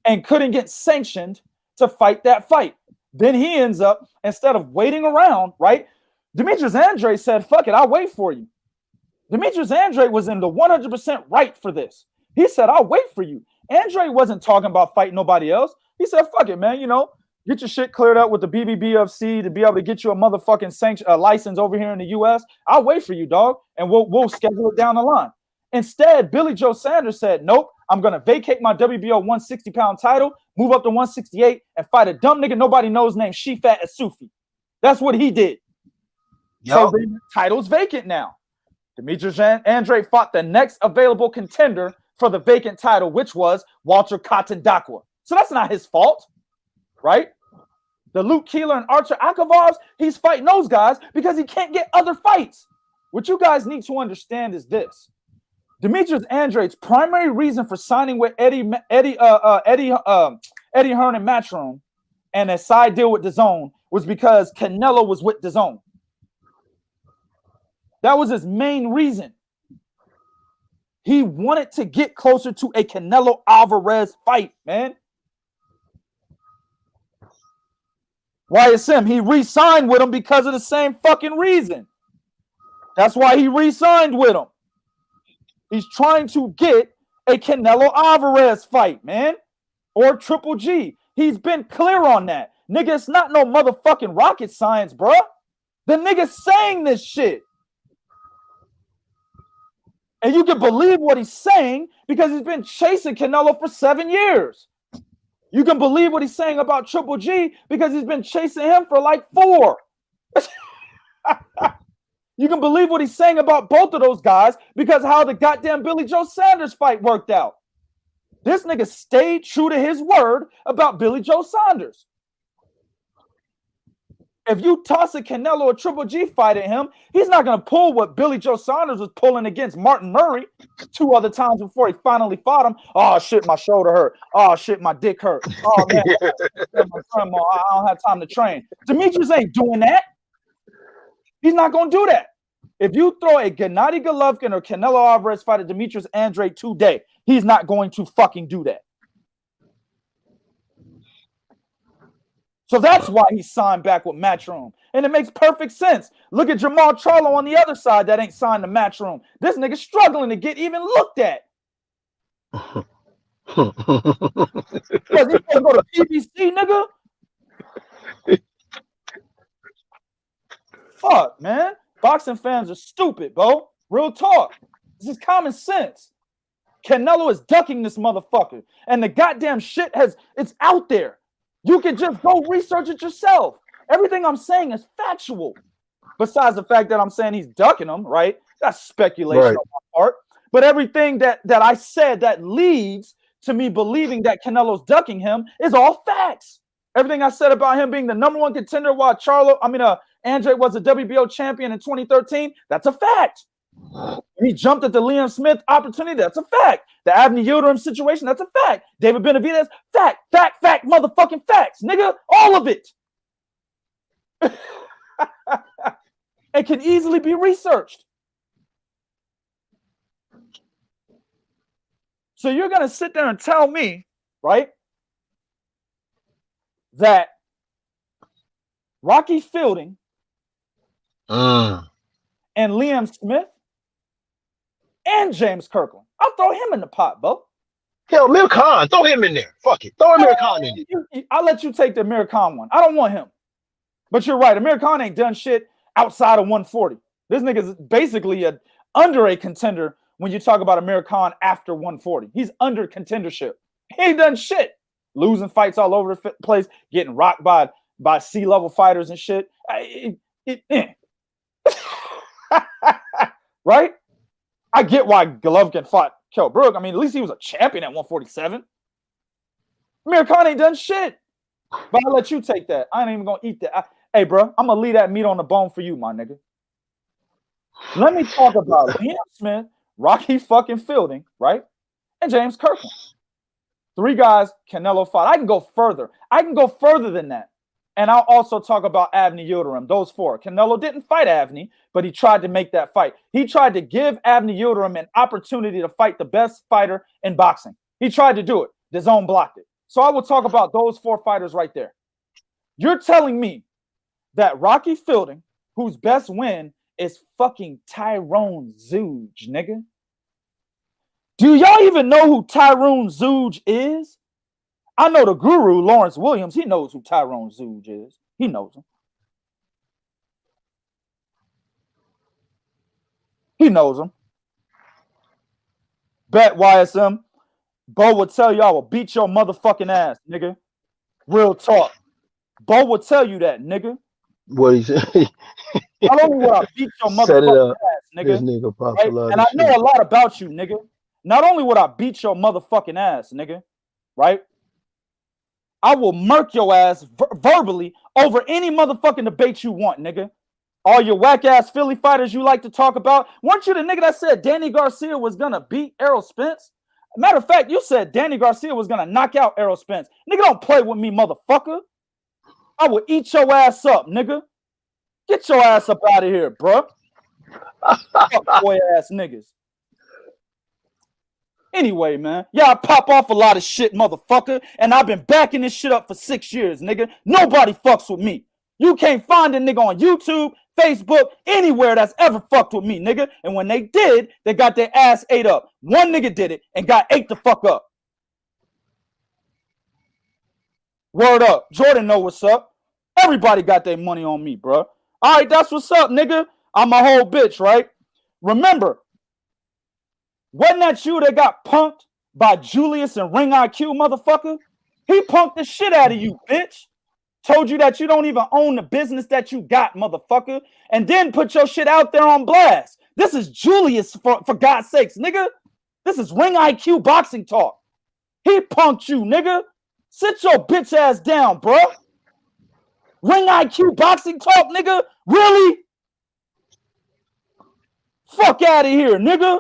and couldn't get sanctioned to fight that fight. Then he ends up, instead of waiting around, right? Demetrius Andrade said, fuck it, I'll wait for you. Demetrius Andrade was in the 100% right for this. He said, I'll wait for you. Andrade wasn't talking about fighting nobody else. He said, fuck it, man, get your shit cleared up with the BBBFC to be able to get you a motherfucking license over here in the U.S. I'll wait for you, dog, and we'll schedule it down the line. Instead, Billy Joe Saunders said, nope, I'm going to vacate my WBO 160-pound title, move up to 168, and fight a dumb nigga nobody knows named Shifat Asufi. That's what he did. Yep. So the title's vacant now. Demetrius Andrade fought the next available contender for the vacant title, which was Walter Contador. So that's not his fault, right? The Luke Keeler and Archer Akavars, he's fighting those guys because he can't get other fights. What you guys need to understand is this. Demetrius Andrade's primary reason for signing with Eddie Hearn and Matchroom and a side deal with DAZN was because Canelo was with DAZN. That was his main reason. He wanted to get closer to a Canelo Alvarez fight, man. YSM, he re-signed with him because of the same fucking reason. That's why he re-signed with him. He's trying to get a Canelo Alvarez fight, man. Or Triple G. He's been clear on that. Nigga, it's not no motherfucking rocket science, bruh. The nigga's saying this shit. And you can believe what he's saying because he's been chasing Canelo for 7 years. You can believe what he's saying about Triple G because he's been chasing him for like 4. You can believe what he's saying about both of those guys because how the goddamn Billy Joe Saunders fight worked out. This nigga stayed true to his word about Billy Joe Saunders. If you toss a Canelo or Triple G fight at him, he's not going to pull what Billy Joe Saunders was pulling against Martin Murray 2 other times before he finally fought him. Oh, shit, my shoulder hurt. Oh, shit, my dick hurt. Oh, man, I don't have time to train. Demetrius ain't doing that. He's not going to do that. If you throw a Gennady Golovkin or Canelo Alvarez fight at Demetrius Andrade today, he's not going to fucking do that. So that's why he signed back with Matchroom. And it makes perfect sense. Look at Jamal Charlo on the other side that ain't signed to Matchroom. This nigga's struggling to get even looked at. Because he's going to go to PBC, nigga? Fuck, man. Boxing fans are stupid, bro. Real talk. This is common sense. Canelo is ducking this motherfucker. And the goddamn shit it's out there. You can just go research it yourself. Everything I'm saying is factual. Besides the fact that I'm saying he's ducking him, right? That's speculation on my part. But everything that I said that leads to me believing that Canelo's ducking him is all facts. Everything I said about him being the #1 contender while Andrade was a WBO champion in 2013, that's a fact. He jumped at the Liam Smith opportunity. That's a fact. The Avni Yildirim situation. That's a fact. David Benavidez. Fact, motherfucking facts, nigga. All of it. It can easily be researched. So you're going to sit there and tell me, right, that Rocky Fielding and Liam Smith and James Kirkland, I'll throw him in the pot, bro. Hell, Amir Khan, throw him in there. Fuck it. Throw Amir Khan in there. I'll let you take the Amir Khan one. I don't want him. But you're right. Amir Khan ain't done shit outside of 140. This nigga's basically under a contender when you talk about Amir Khan after 140. He's under contendership. He ain't done shit. Losing fights all over the place, getting rocked by C-level fighters and shit. Right? I get why Golovkin fought Kell Brook. I mean, at least he was a champion at 147. Amir Khan ain't done shit. But I'll let you take that. I ain't even going to eat that. Hey, bro, I'm going to leave that meat on the bone for you, my nigga. Let me talk about Liam Smith, Rocky fucking Fielding, right? And James Kirkland. 3 guys Canelo fought. I can go further. I can go further than that. And I'll also talk about Avni Yildirim, those 4. Canelo didn't fight Avni, but he tried to make that fight. He tried to give Avni Yildirim an opportunity to fight the best fighter in boxing. He tried to do it. DAZN blocked it. So I will talk about those 4 fighters right there. You're telling me that Rocky Fielding, whose best win is fucking Tyrone Zooge, nigga. Do y'all even know who Tyrone Zooge is? I know the guru, Lawrence Williams. He knows who Tyrone Zooge is. He knows him. He knows him. Bet YSM. Bo will tell you I will beat your motherfucking ass, nigga. Real talk. Bo will tell you that, nigga. What he said? Not only will I beat your motherfucking ass, nigga. This nigga right? And I know a lot about you, nigga. Not only would I beat your motherfucking ass, nigga, right? I will murk your ass verbally over any motherfucking debate you want, nigga. All your whack-ass Philly fighters you like to talk about. Weren't you the nigga that said Danny Garcia was going to beat Errol Spence? Matter of fact, you said Danny Garcia was going to knock out Errol Spence. Nigga, don't play with me, motherfucker. I will eat your ass up, nigga. Get your ass up out of here, bro. Fuck boy-ass niggas. Anyway, man, yeah, I pop off a lot of shit, motherfucker, and I've been backing this shit up for 6 years, nigga. Nobody fucks with me. You can't find a nigga on YouTube, Facebook, anywhere that's ever fucked with me, nigga. And when they did, they got their ass ate up. One nigga did it and got ate the fuck up. Word up. Jordan know what's up. Everybody got their money on me, bro. All right, that's what's up, nigga. I'm a whole bitch, right? Remember, wasn't that you that got punked by Julius and Ring IQ, motherfucker? He punked the shit out of you, bitch. Told you that you don't even own the business that you got, motherfucker. And then put your shit out there on blast. This is Julius, for God's sakes, nigga. This is Ring IQ boxing talk. He punked you, nigga. Sit your bitch ass down, bro. Ring IQ boxing talk, nigga. Really? Fuck out of here, nigga.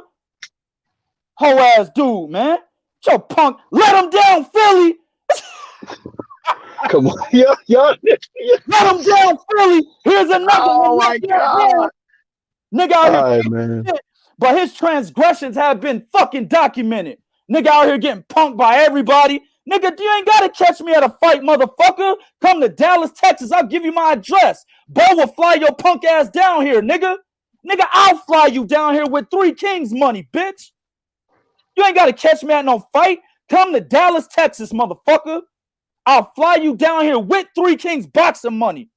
Hoe ass dude, man. Your punk. Let him down, Philly. Come on, yo. Let him down, Philly. Here's another Oh one. my God. Nigga out here. All right, man. Shit, but his transgressions have been fucking documented. Nigga out here getting punked by everybody. Nigga, you ain't gotta catch me at a fight, motherfucker. Come to Dallas, Texas. I'll give you my address. Bo will fly your punk ass down here, nigga. Nigga, I'll fly you down here with 3 Kings money, bitch. You ain't gotta catch me at no fight. Come to Dallas, Texas, motherfucker. I'll fly you down here with 3 Kings boxing money.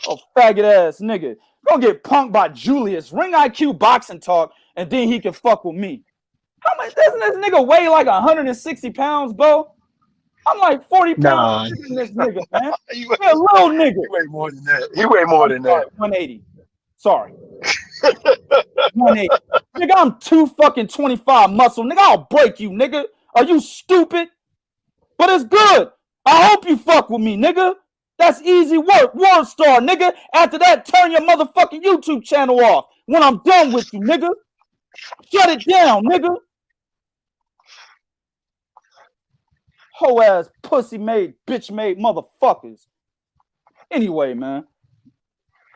Oh, faggot ass nigga. Gonna get punked by Julius. Ring IQ boxing talk, and then he can fuck with me. How much doesn't this nigga weigh? Like 160 pounds, bro? I'm like 40 pounds than this nigga, man. He's a little nigga. He weigh more than that. He weigh more than that. 180. Sorry. 180. Nigga, I'm 225 muscle. Nigga, I'll break you, nigga. Are you stupid? But it's good. I hope you fuck with me, nigga. That's easy work. World star, nigga. After that, turn your motherfucking YouTube channel off when I'm done with you, nigga. Shut it down, nigga. Hoe ass, pussy made, bitch made motherfuckers. Anyway, man.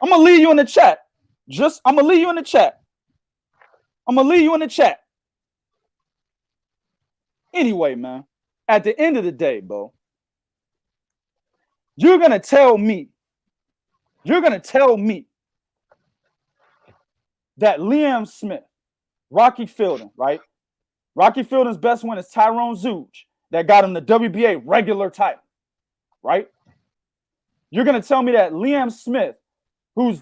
I'm gonna leave you in the chat. I'm gonna leave you in the chat. I'm gonna leave you in the chat. Anyway, man. At the end of the day, bro, you're gonna tell me that Liam Smith, Rocky Fielding, right? Rocky Fielding's best win is Tyrone Zouge that got him the WBA regular title, right? You're going to tell me that Liam Smith, whose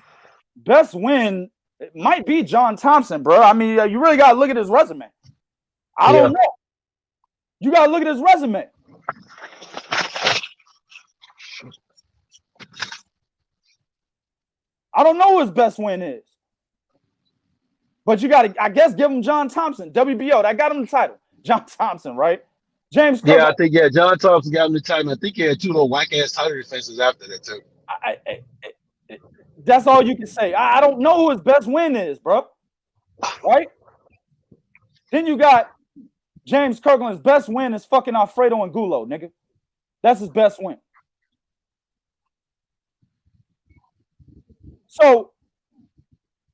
best win might be John Thompson, bro. I mean, you really got to look at his resume. I don't know. You got to look at his resume. I don't know what his best win is. But you got to, I guess, give him John Thompson, WBO. That got him the title. John Thompson, right? James Kirkland. Yeah, I think, John Thompson got him the title. I think he had 2 little whack-ass title defenses after that, too. That's all you can say. I don't know who his best win is, bro. Right? Then you got James Kirkland's best win is fucking Alfredo Angulo, nigga. That's his best win. So,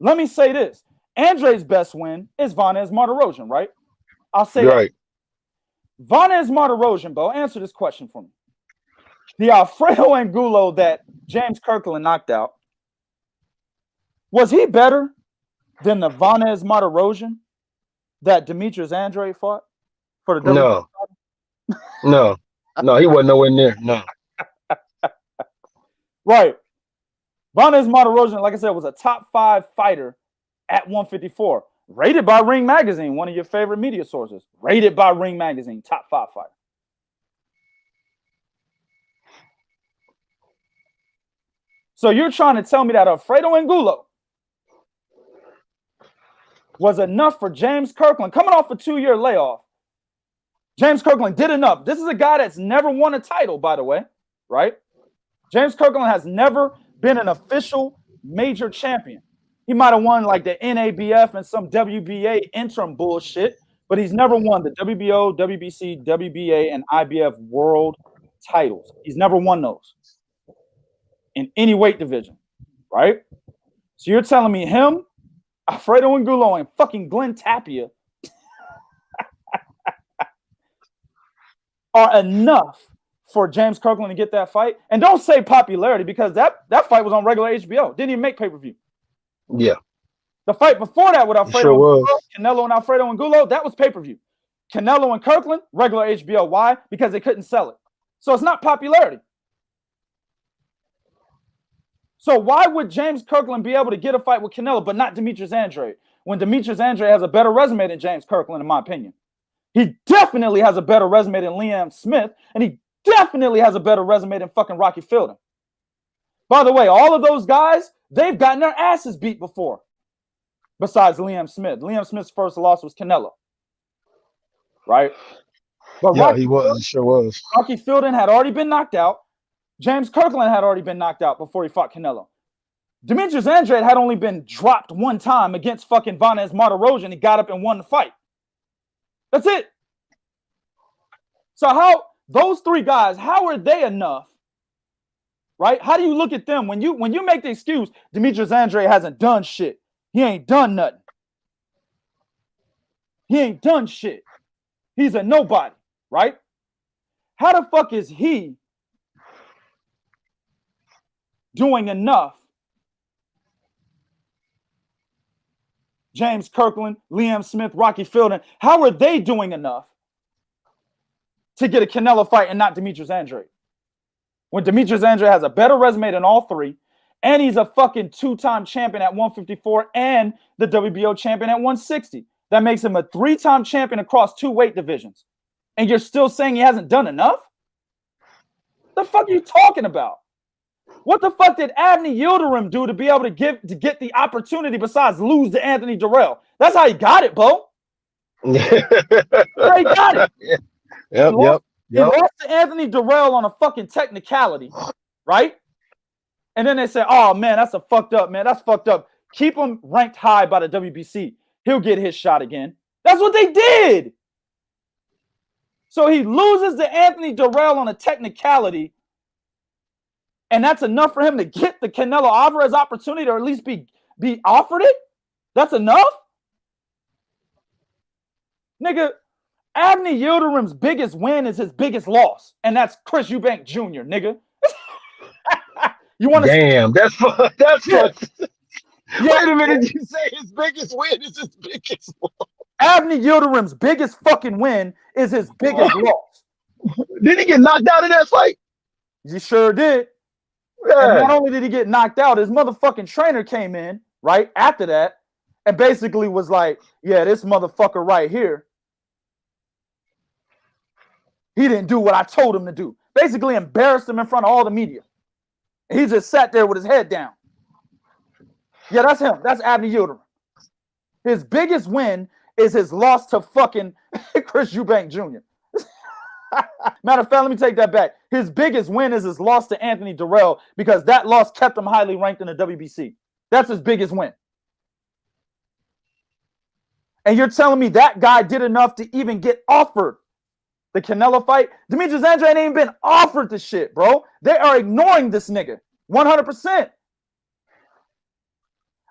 let me say this. Andrade's best win is Vanez Martirosyan, right? I'll say that. Vanez Martirosyan, bro, answer this question for me. The Alfredo Angulo that James Kirkland knocked out, was he better than the Vanez Martirosyan that Demetrius Andrade fought for the No. No, he wasn't nowhere near. No. Right. Vanez Martirosyan, like I said, was a top 5 fighter at 154. Rated by Ring Magazine, one of your favorite media sources. Rated by Ring Magazine, top 5 fighter. So you're trying to tell me that Alfredo Angulo was enough for James Kirkland, coming off a 2-year layoff. James Kirkland did enough. This is a guy that's never won a title, by the way, right? James Kirkland has never been an official major champion. He might have won like the NABF and some WBA interim bullshit, but he's never won the WBO, WBC, WBA, and IBF world titles. He's never won those in any weight division, right? So you're telling me him, Alfredo Angulo, and fucking Glenn Tapia are enough for James Kirkland to get that fight? And don't say popularity, because that fight was on regular HBO. Didn't even make pay-per-view. Yeah. The fight before that with Alfredo Angulo, Canelo and Alfredo Angulo, that was pay-per-view. Canelo and Kirkland, regular HBO. Why? Because they couldn't sell it. So it's not popularity. So why would James Kirkland be able to get a fight with Canelo but not Demetrius Andrade, when Demetrius Andrade has a better resume than James Kirkland, in my opinion? He definitely has a better resume than Liam Smith, and he definitely has a better resume than fucking Rocky Fielding. By the way, all of those guys, they've gotten their asses beat before, besides Liam Smith. Liam Smith's first loss was Canelo, right? But yeah, he was. He sure was. Rocky Fielding had already been knocked out. James Kirkland had already been knocked out before he fought Canelo. Demetrius Andrade had only been dropped one time against fucking Vanez Martirosyan. He got up and won the fight. That's it. So how those 3 guys, how are they enough? Right? How do you look at them when you make the excuse Demetrius Andrade hasn't done shit? He ain't done nothing. He ain't done shit. He's a nobody, right? How the fuck is he doing enough? James Kirkland, Liam Smith, Rocky Fielding, how are they doing enough to get a Canelo fight and not Demetrius Andrade? When Demetrius Andrade has a better resume than all 3, and he's a fucking 2-time champion at 154 and the WBO champion at 160. That makes him a 3-time champion across 2 weight divisions. And you're still saying he hasn't done enough? The fuck are you talking about? What the fuck did Avni Yildirim do to be able to get the opportunity besides lose to Anthony Durrell? That's how he got it, Bo. That's how he got it. Yep. He lost to Anthony Durrell on a fucking technicality. right? And then they say, oh, man, that's a fucked up, man. That's fucked up. Keep him ranked high by the WBC. He'll get his shot again. That's what they did. So he loses to Anthony Durrell on a technicality, and that's enough for him to get the Canelo Alvarez opportunity, or at least be offered it? That's enough? Nigga, Avni Yildirim's biggest win is his biggest loss, and that's Chris Eubank Jr., nigga. You want to? Damn, that's yeah. Wait a minute, you say his biggest win is his biggest loss? Avni Yildirim's biggest fucking win is his biggest loss. Did he get knocked out in that fight? He sure did. Yeah. And not only did he get knocked out, his motherfucking trainer came in right after that and basically was like, yeah, this motherfucker right here, he didn't do what I told him to do. Basically embarrassed him in front of all the media. He just sat there with his head down. Yeah, that's him. That's Avni Yildirim. His biggest win is his loss to fucking Chris Eubank Jr. Matter of fact, let me take that back. His biggest win is his loss to Anthony Durrell, because that loss kept him highly ranked in the WBC. That's his biggest win. And you're telling me that guy did enough to even get offered the Canelo fight? Demetrius Andrade ain't even been offered the shit, bro. They are ignoring this nigga 100%.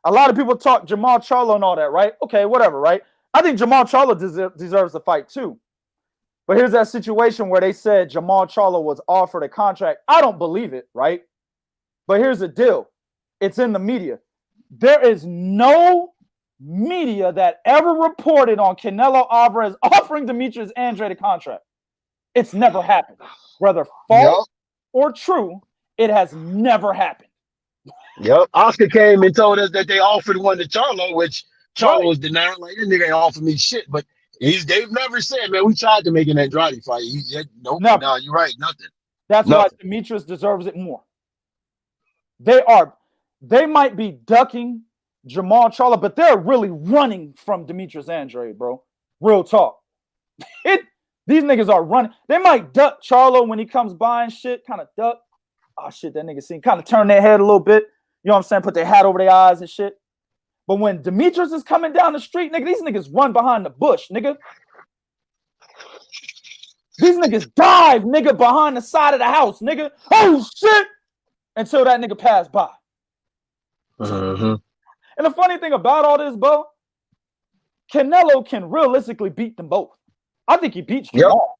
A lot of people talk Jamal Charlo and all that, right? Okay, whatever, right? I think Jamal Charlo deserves the fight too. But here's that situation where they said Jamal Charlo was offered a contract. I don't believe it, right? But here's the deal. It's in the media. There is no media that ever reported on Canelo Alvarez offering Demetrius Andrade a contract. It's never happened. Whether false or true, it has never happened. Yep. Oscar came and told us that they offered one to Charlo, which Charlo was denying. Like, this nigga ain't offered me shit. But they've never said, man, we tried to make an Andrade fight. He said, nope. No, you're right. Nothing. That's why Demetrius deserves it more. They might be ducking Jamal Charlo, but they're really running from Demetrius Andrade, bro. Real talk. These niggas are running. They might duck Charlo when he comes by and shit, kind of duck. Oh, shit, that nigga seen kind of turn their head a little bit. You know what I'm saying? Put their hat over their eyes and shit. But when Demetrius is coming down the street, nigga, these niggas run behind the bush, nigga. These niggas dive, nigga, behind the side of the house, nigga. Oh, shit! Until that nigga passed by. Mm-hmm. And the funny thing about all this, bro, Canelo can realistically beat them both. I think he beats Jamal.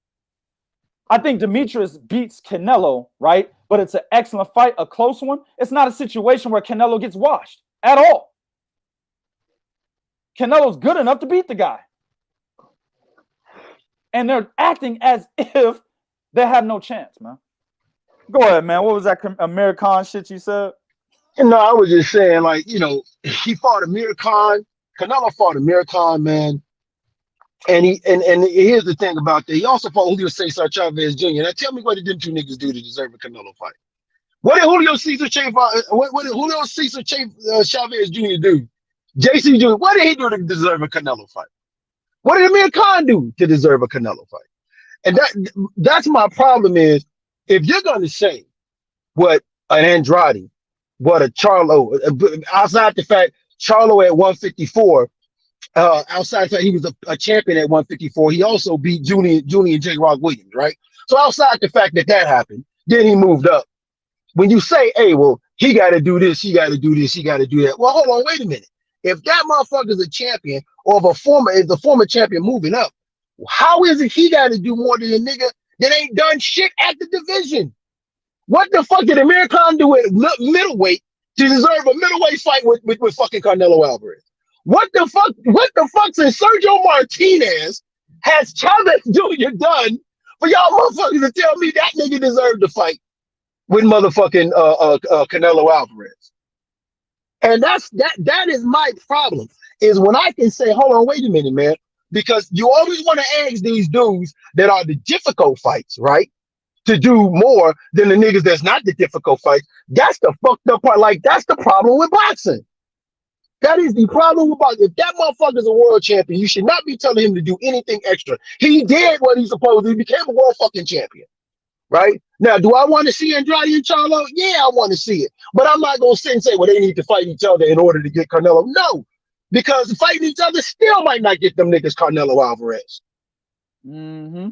I think Demetrius beats Canelo, right? But it's an excellent fight, a close one. It's not a situation where Canelo gets washed at all. Canelo's good enough to beat the guy. And they're acting as if they have no chance, man. Go ahead, man. What was that Amir Khan shit you said? No, I was just saying, like, you know, he fought Amir Khan. Canelo fought Amir Khan, man. And here's the thing about that. He also fought Julio Cesar Chavez Jr. Now tell me what did them two niggas do to deserve a Canelo fight? What did Julio Cesar Chavez Jr. do? JC Jr., what did he do to deserve a Canelo fight? What did Amir Khan do to deserve a Canelo fight? And that's my problem is, if you're going to say what an Andrade, what a Charlo, outside the fact Charlo at 154, outside the fact he was a champion at 154, he also beat Julian J. Rock Williams, right? So outside the fact that happened, then he moved up. When you say, hey, well, he got to do this, he got to do this, he got to do that. Well, hold on, wait a minute. If that motherfucker's a champion, or if the former champion moving up, how is it he got to do more than a nigga that ain't done shit at the division? What the fuck did Amir Khan do at middleweight to deserve a middleweight fight with fucking Canelo Alvarez? What the fuck since Sergio Martinez has Chavez Jr. done for y'all motherfuckers to tell me that nigga deserved to fight with motherfucking Canelo Alvarez? And that is my problem, is when I can say, hold on, wait a minute, man, because you always want to ask these dudes that are the difficult fights, right, to do more than the niggas that's not the difficult fights. That's the fucked up part. Like, that's the problem with boxing. That is the problem with boxing. If that motherfucker's a world champion, you should not be telling him to do anything extra. He did what he's supposed to. He became a world fucking champion, right? Now, do I want to see Andrade and Charlo? Yeah, I want to see it. But I'm not going to sit and say, well, they need to fight each other in order to get Canelo. No, because fighting each other still might not get them niggas Canelo Alvarez. Mm-hmm.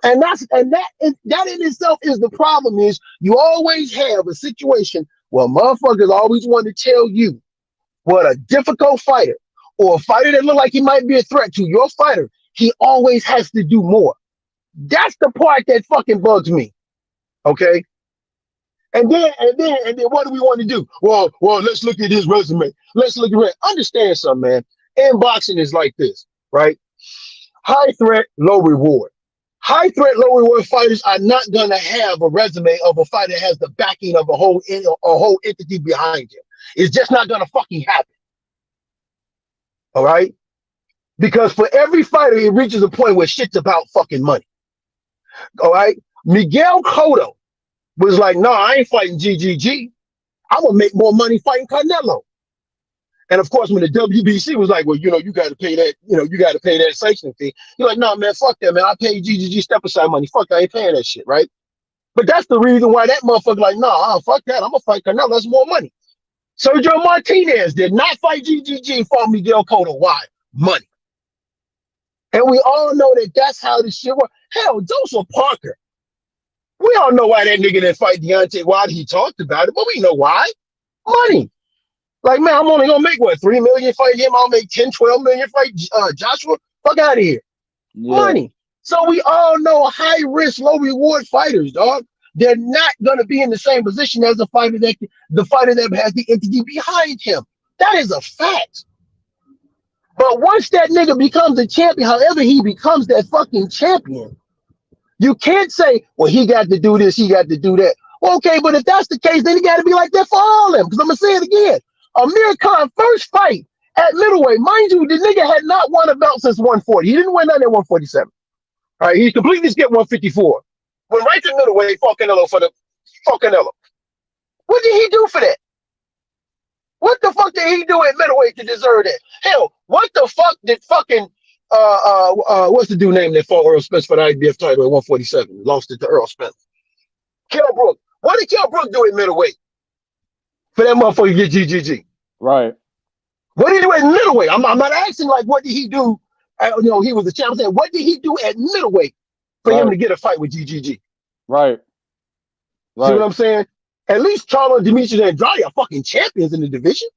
And that in itself is the problem. Is you always have a situation where motherfuckers always want to tell you what a difficult fighter or a fighter that look like he might be a threat to your fighter, he always has to do more. That's the part that fucking bugs me. Okay. And then what do we want to do? Well, let's look at his resume. Let's look at it. Understand something, man. In boxing is like this, right? High threat, low reward. High threat, low reward fighters are not gonna have a resume of a fighter that has the backing of a whole entity behind him. It's just not gonna fucking happen. All right? Because for every fighter, it reaches a point where shit's about fucking money. All right? Miguel Cotto was like, no, I ain't fighting GGG. I'm gonna make more money fighting Canelo. And of course, when the WBC was like, well, you got to pay that, you got to pay that sanction fee. You're like, no, man, fuck that, man. I pay GGG step aside money. Fuck that, I ain't paying that shit, right? But that's the reason why that motherfucker like, nah, fuck that. I'm gonna fight Canelo. That's more money. Sergio Martinez did not fight GGG, fought Miguel Cotto. Why? Money. And we all know that that's how this shit works. Hell, Joseph Parker. We all know why that nigga didn't fight Deontay Wilder. He talked about it, but we know why. Money. Like, man, I'm only gonna make what, 3 million fight him. I'll make 10, 12 million fight Joshua. Fuck out of here. Yeah. Money. So we all know high risk, low reward fighters, dog. They're not gonna be in the same position as the fighter that has the entity behind him. That is a fact. But once that nigga becomes a champion, however he becomes that fucking champion, you can't say, well, he got to do this, he got to do that. Okay, but if that's the case, then it got to be like that for all of them. Because I'm gonna say it again. Amir Khan first fight at middleweight, mind you, the nigga had not won a belt since 140. He didn't win none at 147. All right, he completely skipped 154. Went right to middleweight, fought Canelo fought Canelo. What did he do for that? What the fuck did he do at middleweight to deserve that? Hell, what the fuck did fucking what's the dude name that fought Earl Spence for the IBF title at 147? Lost it to Earl Spence. Kell Brook. What did Kell Brook do at middleweight for that motherfucker to get GGG? Right. What did he do at middleweight? I'm not asking like what did he do? He was the champ. I'm saying what did he do at middleweight for him to get a fight with GGG? Right. See what I'm saying? At least Charlo and Demetrius Andrade are fucking champions in the division.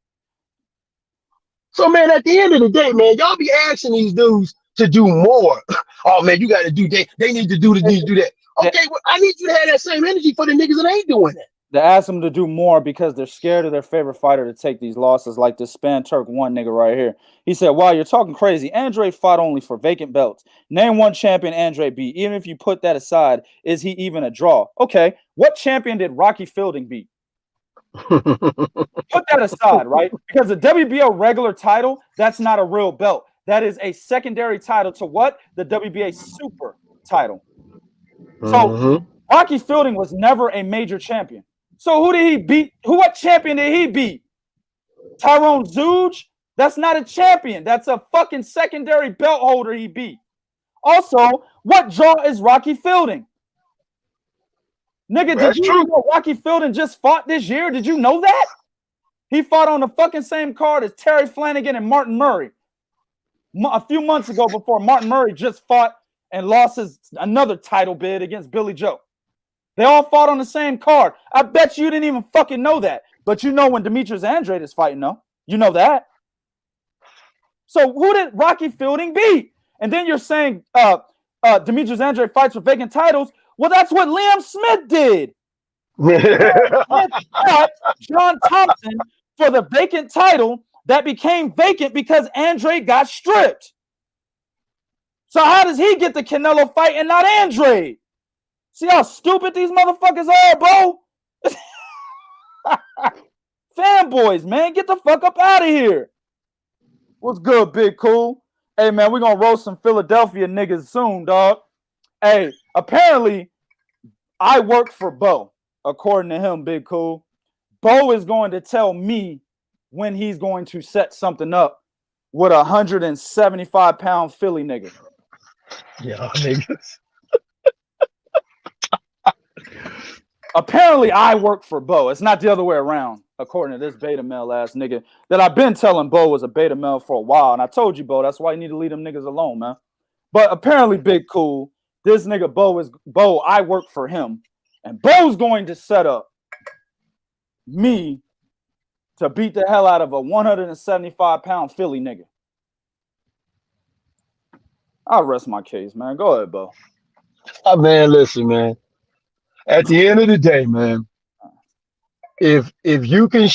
So, man, at the end of the day, man, y'all be asking these dudes to do more. Oh, man, you got to do that. They need to do this, need to do that. Okay, well, I need you to have that same energy for the niggas that ain't doing that. They ask them to do more because they're scared of their favorite fighter to take these losses, like this Span Turk one nigga right here. He said, wow, you're talking crazy. Andrade fought only for vacant belts. Name one champion Andrade beat. Even if you put that aside, is he even a draw? Okay, what champion did Rocky Fielding beat? Put that aside, right? Because the WBO regular title, that's not a real belt. That is a secondary title to what? The WBA super title. So Rocky Fielding was never a major champion. So who did he beat? What champion did he beat? Tyrone Zouge? That's not a champion. That's a fucking secondary belt holder he beat. Also, what draw is Rocky Fielding? Nigga, did you know Rocky Fielding just fought this year? Did you know that? He fought on the fucking same card as Terry Flanagan and Martin Murray. A few months ago before Martin Murray just fought and lost another title bid against Billy Joe. They all fought on the same card. I bet you didn't even fucking know that. But you know when Demetrius Andrade is fighting, though. You know that. So who did Rocky Fielding beat? And then you're saying Demetrius Andrade fights for vacant titles. Well, that's what Liam Smith did. Liam Smith fought John Thompson for the vacant title that became vacant because Andrade got stripped. So how does he get the Canelo fight and not Andrade? See how stupid these motherfuckers are, bro? Fanboys, man. Get the fuck up out of here. What's good, Big Cool? Hey, man, we're going to roast some Philadelphia niggas soon, dog. Hey, apparently, I work for Bo, according to him, Big Cool. Bo is going to tell me when he's going to set something up with a 175-pound Philly nigga. Yeah, niggas. Apparently, I work for Bo. It's not the other way around, according to this beta male ass nigga that I've been telling Bo was a beta male for a while. And I told you, Bo, that's why you need to leave them niggas alone, man. But apparently, Big Cool, this nigga Bo, I work for him. And Bo's going to set up me to beat the hell out of a 175-pound Philly nigga. I'll rest my case, man. Go ahead, Bo. Oh, man, listen, man. At the end of the day, man, if you're gonna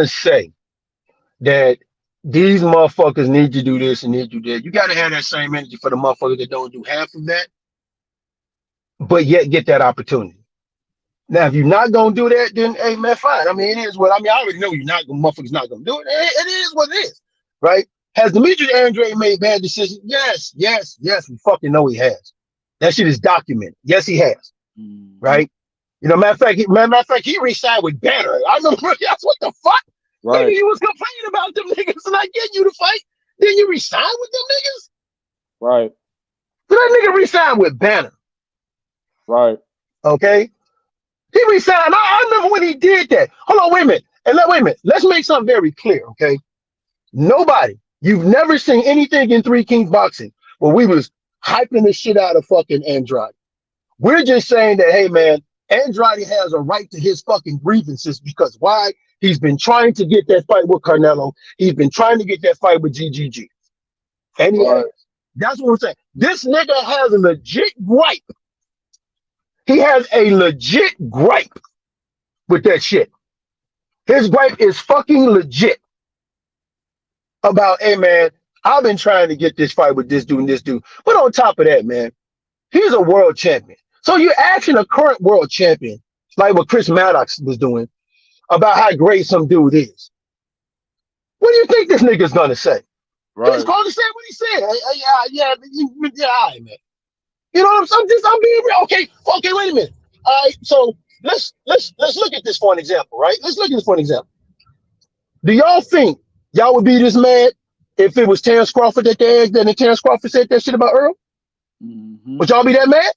say that these motherfuckers need to do this and need to do that, you gotta have that same energy for the motherfuckers that don't do half of that, but yet get that opportunity. Now, if you're not gonna do that, then hey, man, fine. I mean, it is what I mean. I already know motherfuckers not gonna do it. It is what it is, right? Has Demetrius Andrade made bad decisions? Yes. We fucking know he has. That shit is documented. Yes, he has. Right? You know, matter of fact, he re-signed with Banner. I remember that's what the fuck? Right. Nigga, you was complaining about them niggas and I get you to fight. Then you re-sign with them niggas? Right. So that nigga re-signed with Banner. Right. Okay? He re-signed. I remember when he did that. Hold on, wait a minute. Wait a minute. Let's make something very clear, okay? Nobody, you've never seen anything in Three Kings boxing where we was hyping the shit out of fucking Andrade. We're just saying that, hey, man, Andrade has a right to his fucking grievances because why? He's been trying to get that fight with Canelo. He's been trying to get that fight with GGG. And he has. That's what we're saying. This nigga has a legit gripe. He has a legit gripe with that shit. His gripe is fucking legit about, hey, man, I've been trying to get this fight with this dude and this dude. But on top of that, man, he's a world champion. So you're asking a current world champion, like what Chris Maddox was doing, about how great some dude is. What do you think this nigga's gonna say? Right. He's going to say what he said. Yeah, all right, man. You know what I'm saying? I'm being real. Okay, wait a minute. All right, so let's look at this for an example, right? Let's look at this for an example. Do y'all think y'all would be this mad if it was Terrence Crawford that they asked and Terrence Crawford said that shit about Earl? Mm-hmm. Would y'all be that mad?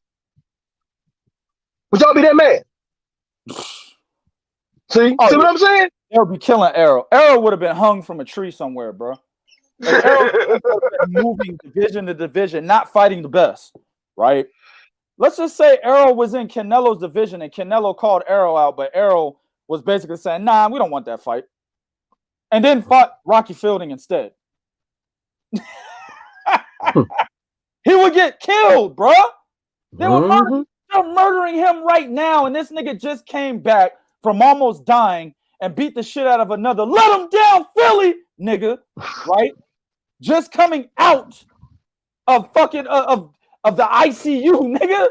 Would y'all be that mad? See what I'm saying? They'll be killing Errol. Errol would have been hung from a tree somewhere, bro. And Errol moving division to division, not fighting the best, right? Let's just say Errol was in Canelo's division and Canelo called Errol out, but Errol was basically saying, nah, we don't want that fight. And then fought Rocky Fielding instead. He would get killed, bro. They're murdering him right now, and this nigga just came back from almost dying and beat the shit out of another. Let him down, Philly, nigga, right? Just coming out of fucking of the ICU, nigga.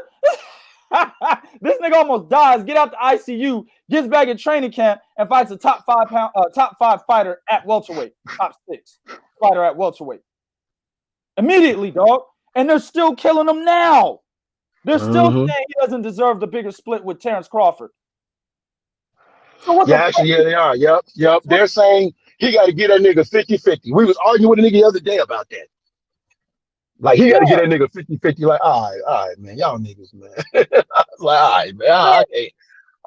This nigga almost dies. Get out the ICU, gets back in training camp, and fights a top five fighter at welterweight, top 6 fighter at welterweight. Immediately, dog. And they're still killing him now. They're still saying he doesn't deserve the bigger split with Terrence Crawford. So what they are. Yep. They're saying he got to get that nigga 50-50. We was arguing with a nigga the other day about that. Like, he got to get that nigga 50-50. Like, all right, man. Y'all niggas, man. I was like, all right, man.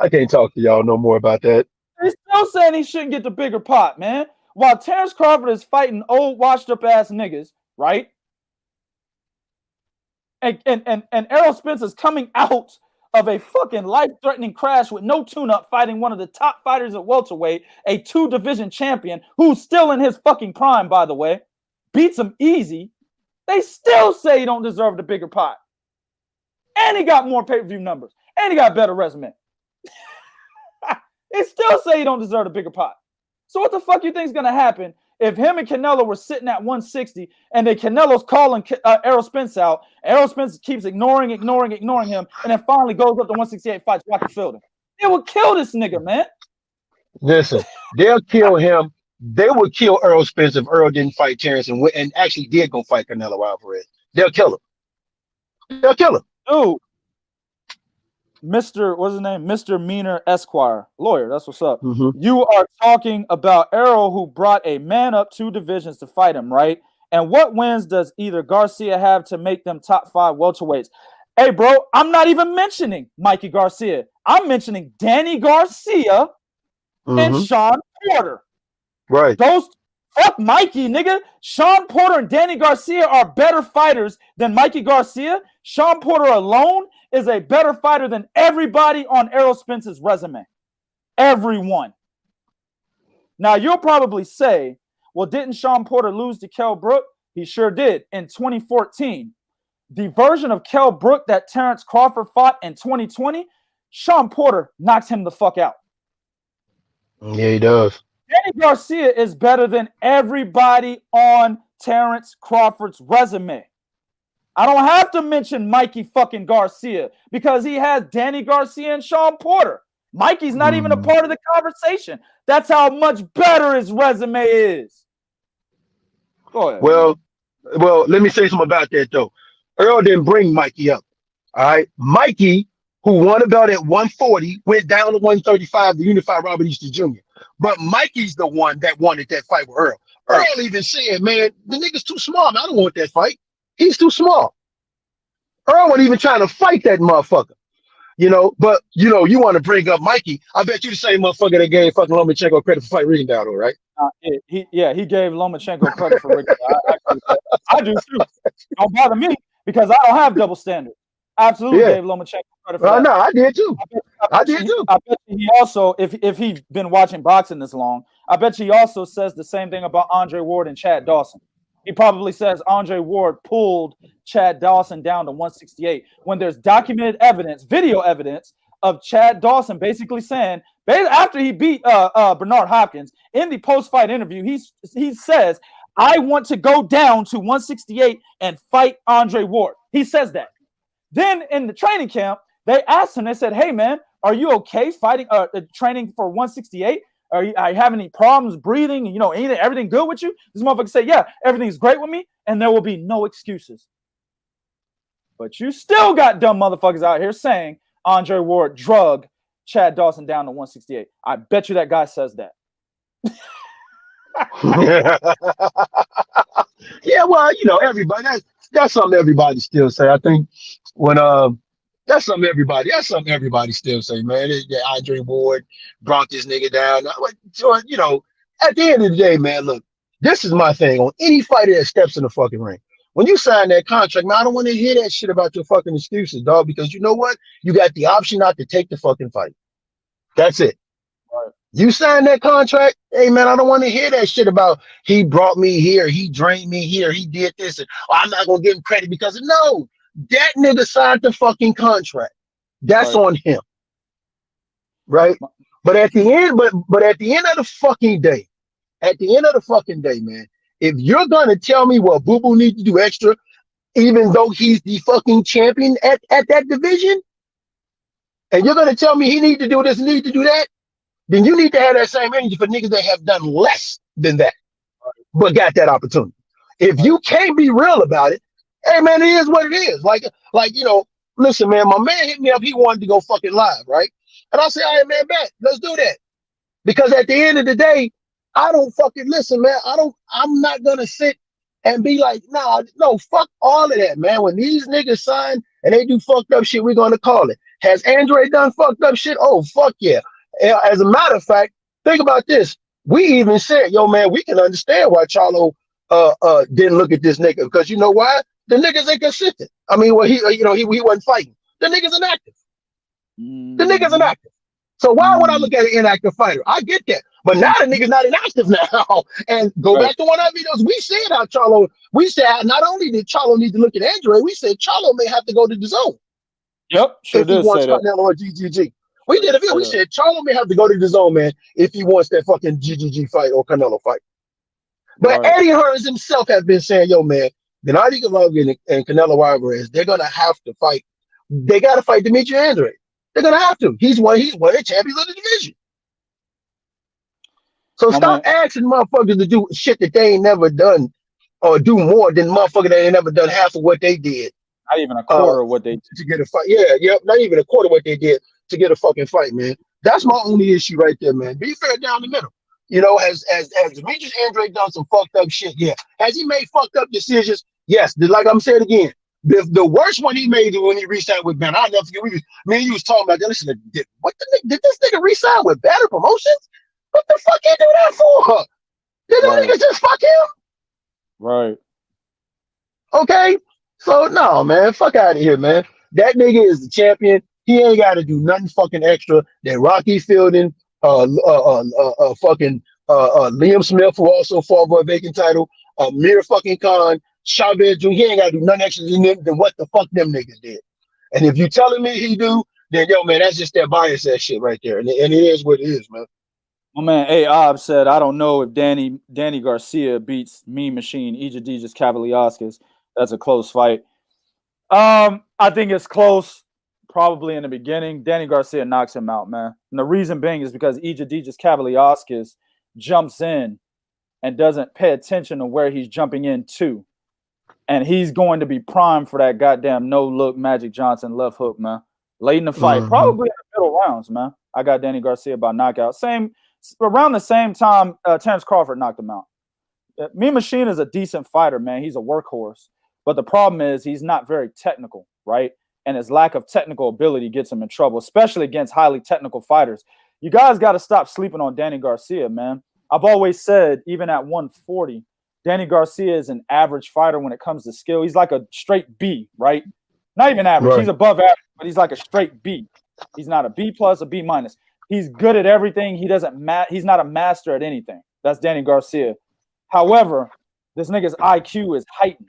I can't talk to y'all no more about that. They're still saying he shouldn't get the bigger pot, man. While Terrence Crawford is fighting old, washed-up ass niggas, right? And Errol Spence is coming out of a fucking life-threatening crash with no tune-up, fighting one of the top fighters at welterweight, a 2-division champion who's still in his fucking prime, by the way, beats him easy. They still say he don't deserve the bigger pot. And he got more pay-per-view numbers. And he got a better resume. They still say he don't deserve the bigger pot. So what the fuck you think is going to happen if him and Canelo were sitting at 160 and then Canelo's calling Errol Spence out, Errol Spence keeps ignoring him, and then finally goes up to 168, fights Rocky Fielding? They would kill this nigga, man. Listen, they'll kill him. They would kill Errol Spence if Earl didn't fight Terrence and actually did go fight Canelo Alvarez. They'll kill him. Dude. What's his name? Mr. Meaner Esquire. Lawyer, that's what's up. You are talking about Errol, who brought a man up 2 divisions to fight him, right? And what wins does either Garcia have to make them top 5 welterweights? Hey, bro, I'm not even mentioning Mikey Garcia. I'm mentioning Danny Garcia and Sean Porter. Right. Those fuck Mikey, nigga. Sean Porter and Danny Garcia are better fighters than Mikey Garcia. Sean Porter alone is a better fighter than everybody on Errol Spence's resume. Everyone. Now, you'll probably say, well, didn't Sean Porter lose to Kell Brook? He sure did in 2014. The version of Kell Brook that Terrence Crawford fought in 2020, Sean Porter knocks him the fuck out. Yeah, he does. Danny Garcia is better than everybody on Terrence Crawford's resume. I don't have to mention Mikey fucking Garcia because he has Danny Garcia and Sean Porter. Mikey's not even a part of the conversation. That's how much better his resume is. Go ahead. Well, let me say something about that, though. Earl didn't bring Mikey up. All right. Mikey, who won a belt at 140, went down to 135 to unify Robert Easter Jr. But Mikey's the one that wanted that fight with Earl. Earl even said, man, the nigga's too small. Man, I don't want that fight. He's too small. Earl wasn't even trying to fight that motherfucker. You know, but, you know, you want to bring up Mikey. I bet you the same motherfucker that gave fucking Lomachenko credit for fight Rigondeaux, though, right? He gave Lomachenko credit for Rigondeaux. I do too. Don't bother me because I don't have double standard. Absolutely gave Lomachenko credit for that. No, I did too. I did too. I bet you he also, if he's been watching boxing this long, I bet you he also says the same thing about Andre Ward and Chad Dawson. He probably says Andre Ward pulled Chad Dawson down to 168 when there's documented evidence, video evidence of Chad Dawson basically saying, after he beat Bernard Hopkins in the post-fight interview, he says, I want to go down to 168 and fight Andre Ward. He says that. Then in the training camp, they asked him, they said, hey, man, are you okay fighting, training for 168? Are you having any problems breathing? You know, everything good with you? This motherfucker said, yeah, everything's great with me, and there will be no excuses. But you still got dumb motherfuckers out here saying Andre Ward drug Chad Dawson down to 168. I bet you that guy says that. Yeah, well, you know, everybody, that's something everybody still say. I think when that's something everybody still say, man. That Andre Ward brought this nigga down. So, you know, at the end of the day, man, look, this is my thing on any fighter that steps in the fucking ring. When you sign that contract, man, I don't want to hear that shit about your fucking excuses, dog, because you know what? You got the option not to take the fucking fight. That's it. Right. You signed that contract, hey, man, I don't want to hear that shit about he brought me here, he drained me here, he did this, and I'm not going to give him credit because of no. That nigga signed the fucking contract. That's on him. Right? But at the end, but at the end of the fucking day, man, if you're gonna tell me what Boo Boo needs to do extra, even though he's the fucking champion at that division, and you're gonna tell me he need to do this, need to do that, then you need to have that same energy for niggas that have done less than that, but got that opportunity. If you can't be real about it, hey man, it is what it is. Like, you know, listen, man, my man hit me up, he wanted to go fucking live, right? And I said, all right, man, bet, let's do that. Because at the end of the day, I don't fucking listen, man. I'm not gonna sit and be like, nah, no, fuck all of that, man. When these niggas sign and they do fucked up shit, we're gonna call it. Has Andre done fucked up shit? Oh, fuck yeah. As a matter of fact, think about this. We even said, yo, man, we can understand why Charlo didn't look at this nigga, because you know why? The nigga's inconsistent. I mean, well, he wasn't fighting. The nigga's inactive. The nigga's inactive. So why would I look at an inactive fighter? I get that. But now the nigga's not inactive now. And go back to one of our videos. We said how Charlo, we said not only did Charlo need to look at Andre, we said Charlo may have to go to the zone. Yep, sure did say that. Canelo or GGG. We did a video. We said Charlo may have to go to the zone, man, if he wants that fucking GGG fight or Canelo fight. But Eddie Hearns himself has been saying, yo, man, Gennady Golovkin and Canelo Alvarez, they're gonna have to fight. They gotta fight Demetrius Andrade. They're gonna have to. He's one of the champions of the division. So stop asking motherfuckers to do shit that they ain't never done, or do more than motherfuckers that ain't never done half of what they did. Not even a quarter of what they did to get a fight. Yeah, not even a quarter of what they did to get a fucking fight, man. That's my only issue right there, man. Be fair down the middle. You know, has Demetrius Andrade done some fucked up shit? Yeah. Has he made fucked up decisions? Yes. Like I'm saying again, The worst one he made when he re-signed with Banner. I never forget. Me and you was talking about that. Listen, did this nigga re-sign with Banner Promotions? What the fuck he do that for? Did that nigga just fuck him? Right. Okay. So no, man, fuck out of here, man. That nigga is the champion. He ain't got to do nothing fucking extra. That Rocky Fielding, fucking Liam Smith, who also fought for a vacant title, Mir fucking Khan, Chavez Jr. He ain't got to do nothing extra than what the fuck them niggas did. And if you telling me he do, then yo, man, that's just that bias ass shit right there. And it is what it is, man. My man A-Ob said, I don't know if Danny Garcia beats Mean Machine, Ejidijas Kavaliauskas. That's a close fight. I think it's close, probably in the beginning. Danny Garcia knocks him out, man. And the reason being is because Ejidijas Kavaliauskas jumps in and doesn't pay attention to where he's jumping into. And he's going to be primed for that goddamn no-look Magic Johnson left hook, man. Late in the fight, probably in the middle rounds, man. I got Danny Garcia by knockout. Around the same time, Terrence Crawford knocked him out. Mean Machine is a decent fighter, man. He's a workhorse. But the problem is he's not very technical, right? And his lack of technical ability gets him in trouble, especially against highly technical fighters. You guys got to stop sleeping on Danny Garcia, man. I've always said, even at 140, Danny Garcia is an average fighter when it comes to skill. He's like a straight B, right? Not even average. Right. He's above average, but he's like a straight B. He's not a B plus, a B minus. He's good at everything. He's not a master at anything. That's Danny Garcia. However, this nigga's IQ is heightened.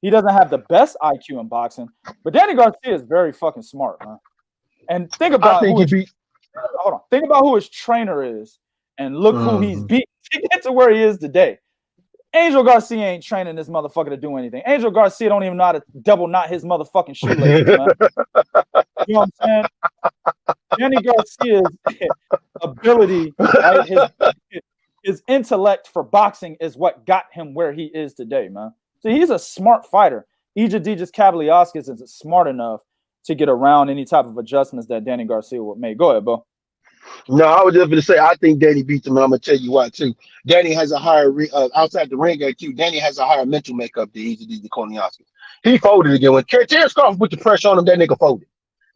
He doesn't have the best IQ in boxing, but Danny Garcia is very fucking smart, man. And think about think about who his trainer is, and look who he's beat to get to where he is today. Angel Garcia ain't training this motherfucker to do anything. Angel Garcia don't even know how to double knot his motherfucking shoelaces, man. You know what I'm saying? Danny Garcia's ability, right, his intellect for boxing is what got him where he is today, man. So he's a smart fighter. Ejidijas Kavaliauskas isn't smart enough to get around any type of adjustments that Danny Garcia would make. Go ahead, Bo. No, I was just going to say, I think Danny beats him, and I'm going to tell you why, too. Danny has a higher, outside the ring IQ, Danny has a higher mental makeup than Ejidijas Kavaliauskas. He folded again. When Terrence Crawford put the pressure on him, that nigga folded.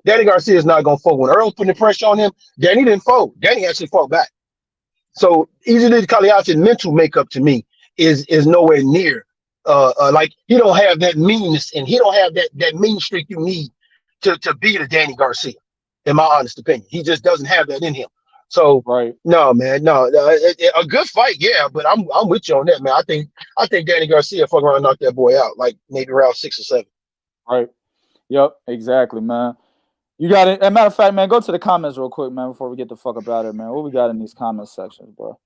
Danny Garcia is not going to fold. When Earl put the pressure on him, Danny didn't fold. Danny actually fought back. So Ejidijas Kavaliauskas' mental makeup, to me, is nowhere near. Like, he don't have that meanness, and he don't have that mean streak you need to beat a Danny Garcia, in my honest opinion. He just doesn't have that in him. So no, man, no, a good fight, yeah, but I'm with you on that, man. I think Danny Garcia fuck around and knock that boy out, like maybe round 6 or 7. Right. Yep, exactly, man. You got it. As a matter of fact, man, go to the comments real quick, man, before we get the fuck about it, man. What we got in these comment sections, bro?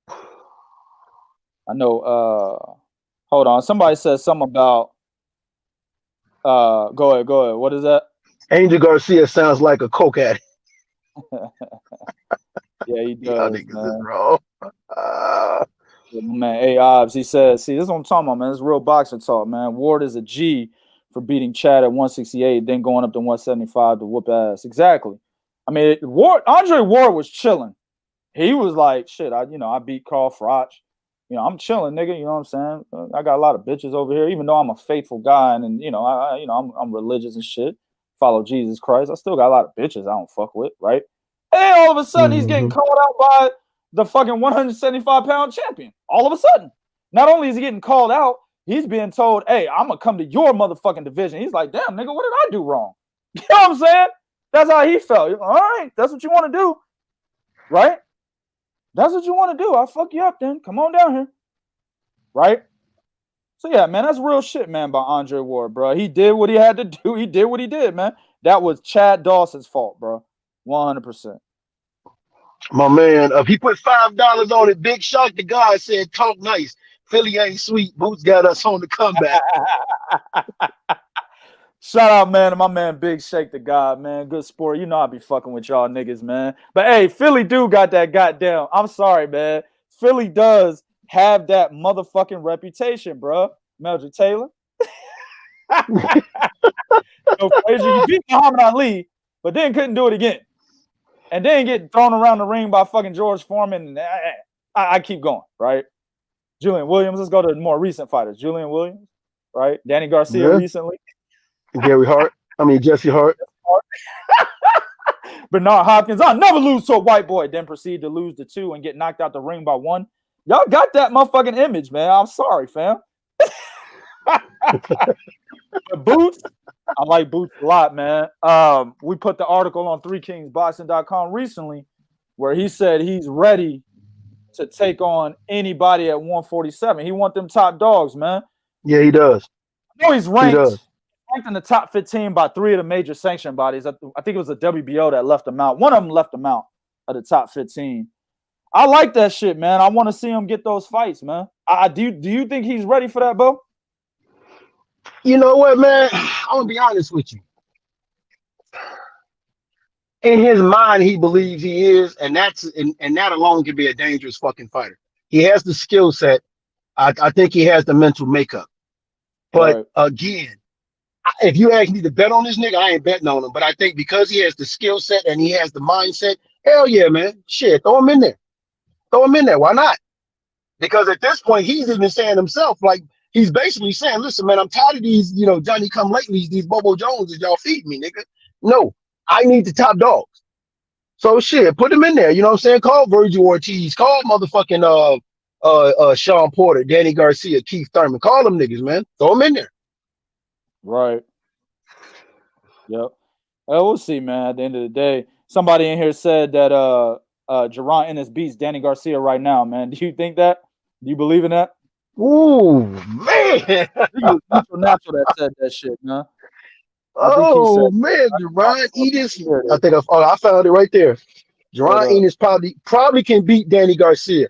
I know. Hold on. Somebody said something about. Go ahead. What is that? Angel Garcia sounds like a coke addict. Yeah, he does. Man. Bro. Man, A-Obs, he says, see, this is what I'm talking about, man. This is real boxing talk, man. Ward is a G for beating Chad at 168, then going up to 175 to whoop ass. Exactly. I mean, Andre Ward was chilling. He was like, shit, I beat Carl Froch. I'm chilling, nigga. You know what I'm saying? I got a lot of bitches over here, even though I'm a faithful guy and I'm religious and shit. Follow Jesus Christ. I still got a lot of bitches I don't fuck with, right? And then all of a sudden he's getting called out by the fucking 175-pound champion. All of a sudden. Not only is he getting called out, he's being told, hey, I'm going to come to your motherfucking division. He's like, damn, nigga, what did I do wrong? You know what I'm saying? That's how he felt. All right, that's what you want to do. Right? That's what you want to do. I'll fuck you up then. Come on down here. Right? So, yeah, man, that's real shit, man, by Andre Ward, bro. He did what he had to do. He did what he did, man. That was Chad Dawson's fault, bro. 100%. My man, he put $5 on it. Big shock. The guy said, talk nice. Philly ain't sweet. Boots got us on the comeback. Shout out, man, to my man Big Shake the God, man. Good sport. You know I be fucking with y'all niggas, man. But, hey, Philly do got that goddamn. I'm sorry, man. Philly does have that motherfucking reputation, bro. Meldrick Taylor. So crazy. You beat Muhammad Ali, but then couldn't do it again. And then get thrown around the ring by fucking George Foreman. I keep going, right? Julian Williams. Let's go to more recent fighters. Julian Williams, right? Danny Garcia recently. Jesse Hart. Bernard Hopkins, I'll never lose to a white boy. Then proceed to lose to 2 and get knocked out the ring by 1. Y'all got that motherfucking image, man. I'm sorry, fam. Boots, I like Boots a lot, man. We put the article on 3kingsboxing.com recently where he said he's ready to take on anybody at 147. He want them top dogs, man. Yeah, he does. I know he's ranked in the top 15 by 3 of the major sanction bodies. I think it was the WBO that left him out. One of them left him out of the top 15. I like that shit, man. I want to see him get those fights, man. Do you think he's ready for that, Bo? You know what, man? I'm gonna be honest with you. In his mind, he believes he is, and that alone can be a dangerous fucking fighter. He has the skill set. I think he has the mental makeup. But again, if you ask me to bet on this nigga, I ain't betting on him. But I think because he has the skill set and he has the mindset, hell yeah, man. Shit, throw him in there. Throw him in there. Why not? Because at this point, he's even saying himself, like, he's basically saying, listen, man, I'm tired of these, Johnny come latelys, these Bobo Joneses, y'all feed me, nigga. No, I need the top dogs. So shit, put him in there. You know what I'm saying? Call Virgil Ortiz, call motherfucking Sean Porter, Danny Garcia, Keith Thurman. Call them niggas, man. Throw them in there. Right. Yep. We'll see, man. At the end of the day, somebody in here said that Jaron Ennis beats Danny Garcia right now, man. Do you think that? Do you believe in that? Ooh, man. Natural that said that shit, man. Oh man, Jaron Ennis. I found it right there. Jaron Ennis probably can beat Danny Garcia.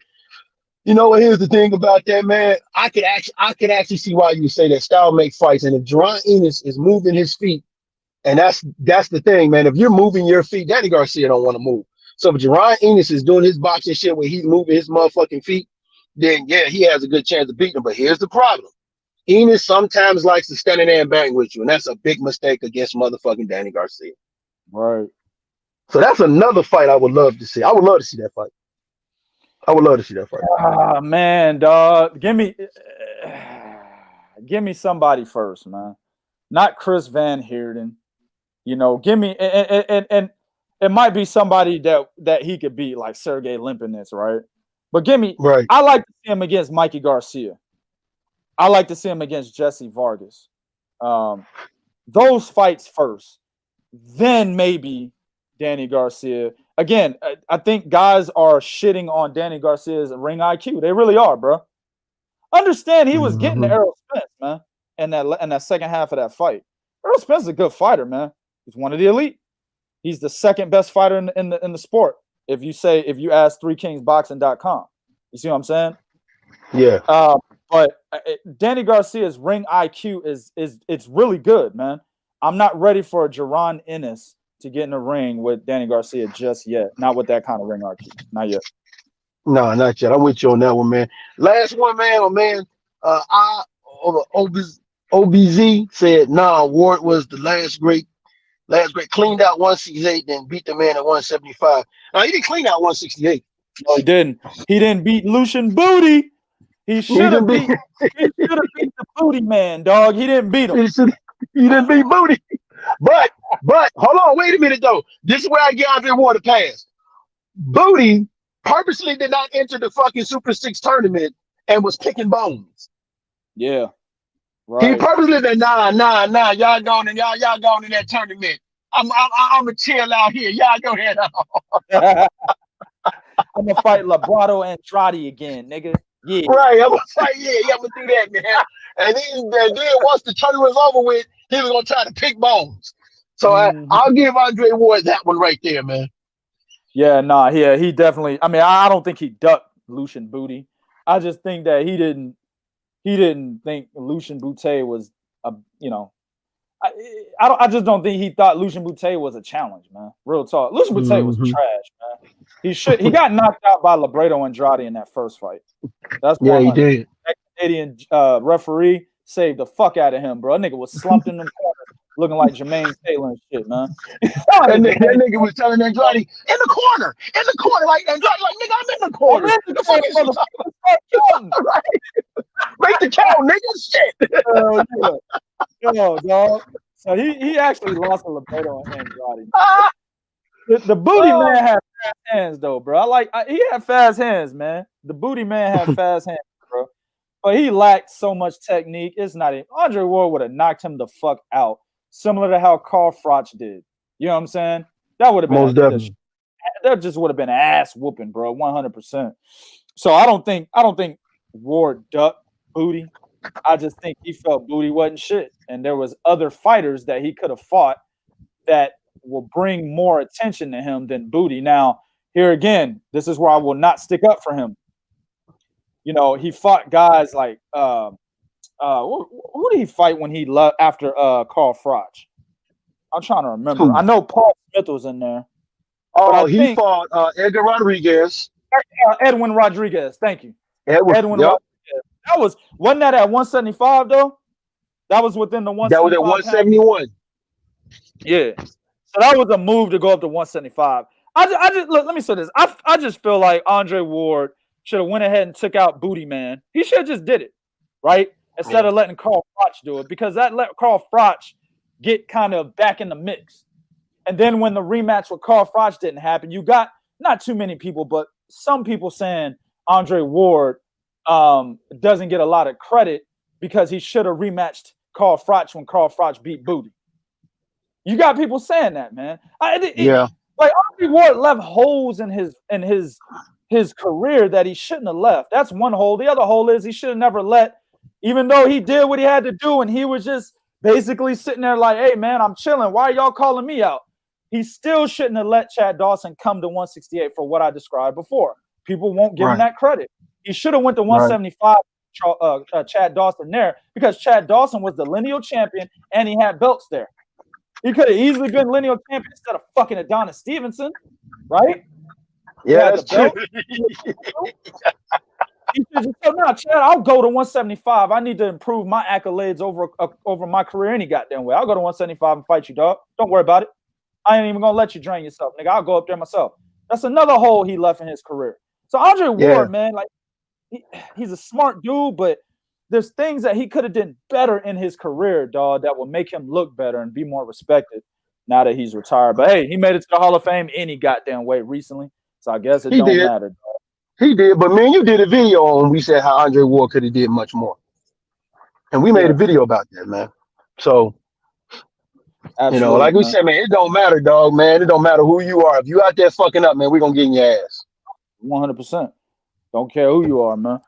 You know what? Here's the thing about that, man. I could actually see why you would say that style makes fights. And if Jaron Ennis is moving his feet, and that's the thing, man. If you're moving your feet, Danny Garcia don't want to move. So if Jaron Ennis is doing his boxing shit where he's moving his motherfucking feet, then yeah, he has a good chance of beating him. But here's the problem. Ennis sometimes likes to stand in there and bang with you, and that's a big mistake against motherfucking Danny Garcia. Right. So that's another fight I would love to see. I would love to see that fight. Ah, man, dog. Give me somebody first, man. Not Chris Van Heerden. Give me and it might be somebody that he could beat, like Sergey Limpinets, right? But give me right. I like to see him against Mikey Garcia. I like to see him against Jesse Vargas. Those fights first, then maybe Danny Garcia. Again, I think guys are shitting on Danny Garcia's ring IQ. They really are, bro. Understand he was getting to Errol Spence, man, in that second half of that fight. Errol Spence is a good fighter, man. He's one of the elite. He's the second best fighter in the sport. If you ask 3kingsboxing.com, you see what I'm saying? Yeah. But Danny Garcia's ring IQ it's really good, man. I'm not ready for a Jaron Ennis to get in the ring with Danny Garcia just yet. Not with that kind of ring IQ. Not yet. No, not yet. I'm with you on that one, man. Last one, man. OBZ said, nah, Ward was the last great, cleaned out 168, then beat the man at 175. Now, he didn't clean out 168. No, he didn't. He didn't beat Lucian Booty. He should have beat the Booty man, dog. He didn't beat him. He didn't beat Booty. But hold on, wait a minute though. This is where I get Andre Ward a pass. Booty purposely did not enter the fucking Super 6 tournament and was picking bones. Yeah. Right. He purposely said, nah, y'all going in that tournament. I'm gonna chill out here. Y'all go ahead. I'm gonna fight Labrado Andrade again, nigga. Yeah. Right, I'm gonna fight, I'm gonna do that, man. And then once the tournament was over with, he was gonna try to pick bones. So I'll give Andre Ward that one right there, man. Yeah, nah, he definitely. I mean, I don't think he ducked Lucian Booty. I just think that he didn't think Lucian Boutte was I just don't think he thought Lucian Boutte was a challenge, man. Real talk. Lucian Boutte was trash, man. He got knocked out by Labrado Andrade in that first fight. That's he did. That Canadian referee saved the fuck out of him, bro. That nigga was slumped in the corner, looking like Jermaine Taylor and shit, man. that nigga was telling Andrade in the corner, like Andrade, like nigga, I'm in the corner. Right. Make the count, nigga. Shit. Yo, dog. So he actually lost a Alberto and Andrade. The booty man had fast hands though, bro. He had fast hands, man. The booty man had fast hands, bro. But he lacked so much technique. It's not even. Andre Ward would have knocked him the fuck out, similar to how Carl Froch did. You know what I'm saying? That would have been most definitely. That just would have been an ass whooping, bro. 100%. So I don't think Ward ducked booty. I just think he felt booty wasn't shit, and there was other fighters that he could have fought that will bring more attention to him than booty. Now, here again, this is where I will not stick up for him. You know, he fought guys like who did he fight when he left after Carl Froch? I'm trying to remember. I know Paul Smith was in there. Oh, he fought Edgar Rodriguez. Edwin Rodriguez. Thank you. Edwin Rodriguez. Wasn't that at 175 though? That was within the 175. That was at 171. Yeah. So that was a move to go up to 175. I just look, let me say this. I just feel like Andre Ward should have went ahead and took out Booty Man. He should have just did it, right? Instead of letting Carl Froch do it, because that let Carl Froch get kind of back in the mix. And then when the rematch with Carl Froch didn't happen, you got not too many people, but some people saying Andre Ward doesn't get a lot of credit because he should have rematched Carl Froch when Carl Froch beat Booty. You got people saying that, man. Like Andre Ward left holes in his career that he shouldn't have left. That's one hole. The other hole is he should have never let, even though he did what he had to do, and he was just basically sitting there like, hey, man, I'm chilling. Why are y'all calling me out? He still shouldn't have let Chad Dawson come to 168 for what I described before. People won't give him that credit. He should have went to 175, Chad Dawson there, because Chad Dawson was the lineal champion and he had belts there. He could have easily been lineal champion instead of fucking Adonis Stevenson, right? Yeah, that's true. He should just say, "No, Chad, I'll go to 175. I need to improve my accolades over my career any goddamn way. I'll go to 175 and fight you, dog. Don't worry about it. I ain't even gonna let you drain yourself, nigga. I'll go up there myself." That's another hole he left in his career. So Andre Ward, man, like he's a smart dude, but there's things that he could have done better in his career, dog, that will make him look better and be more respected now that he's retired. But hey, he made it to the Hall of Fame any goddamn way recently. So I guess it don't matter, dog. He did, but man, you did a video on we said how Andre Ward could have did much more. And we made a video about that, man. So absolutely, you know, like we said, man, it don't matter, dog, man. It don't matter who you are. If you out there fucking up, man, we're gonna get in your ass. 100%. Don't care who you are, man.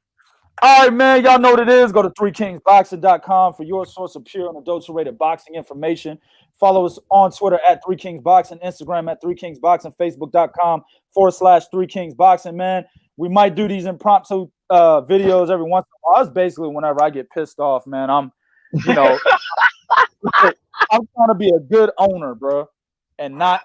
All right, man. Y'all know what it is. Go to 3kingsboxing.com for your source of pure and adulterated boxing information. Follow us on Twitter at 3kingsboxing, Instagram at 3kingsboxing, Facebook.com/3kingsboxing, man. We might do these impromptu videos every once in a while. That's basically whenever I get pissed off, man. I'm trying to be a good owner, bro, and not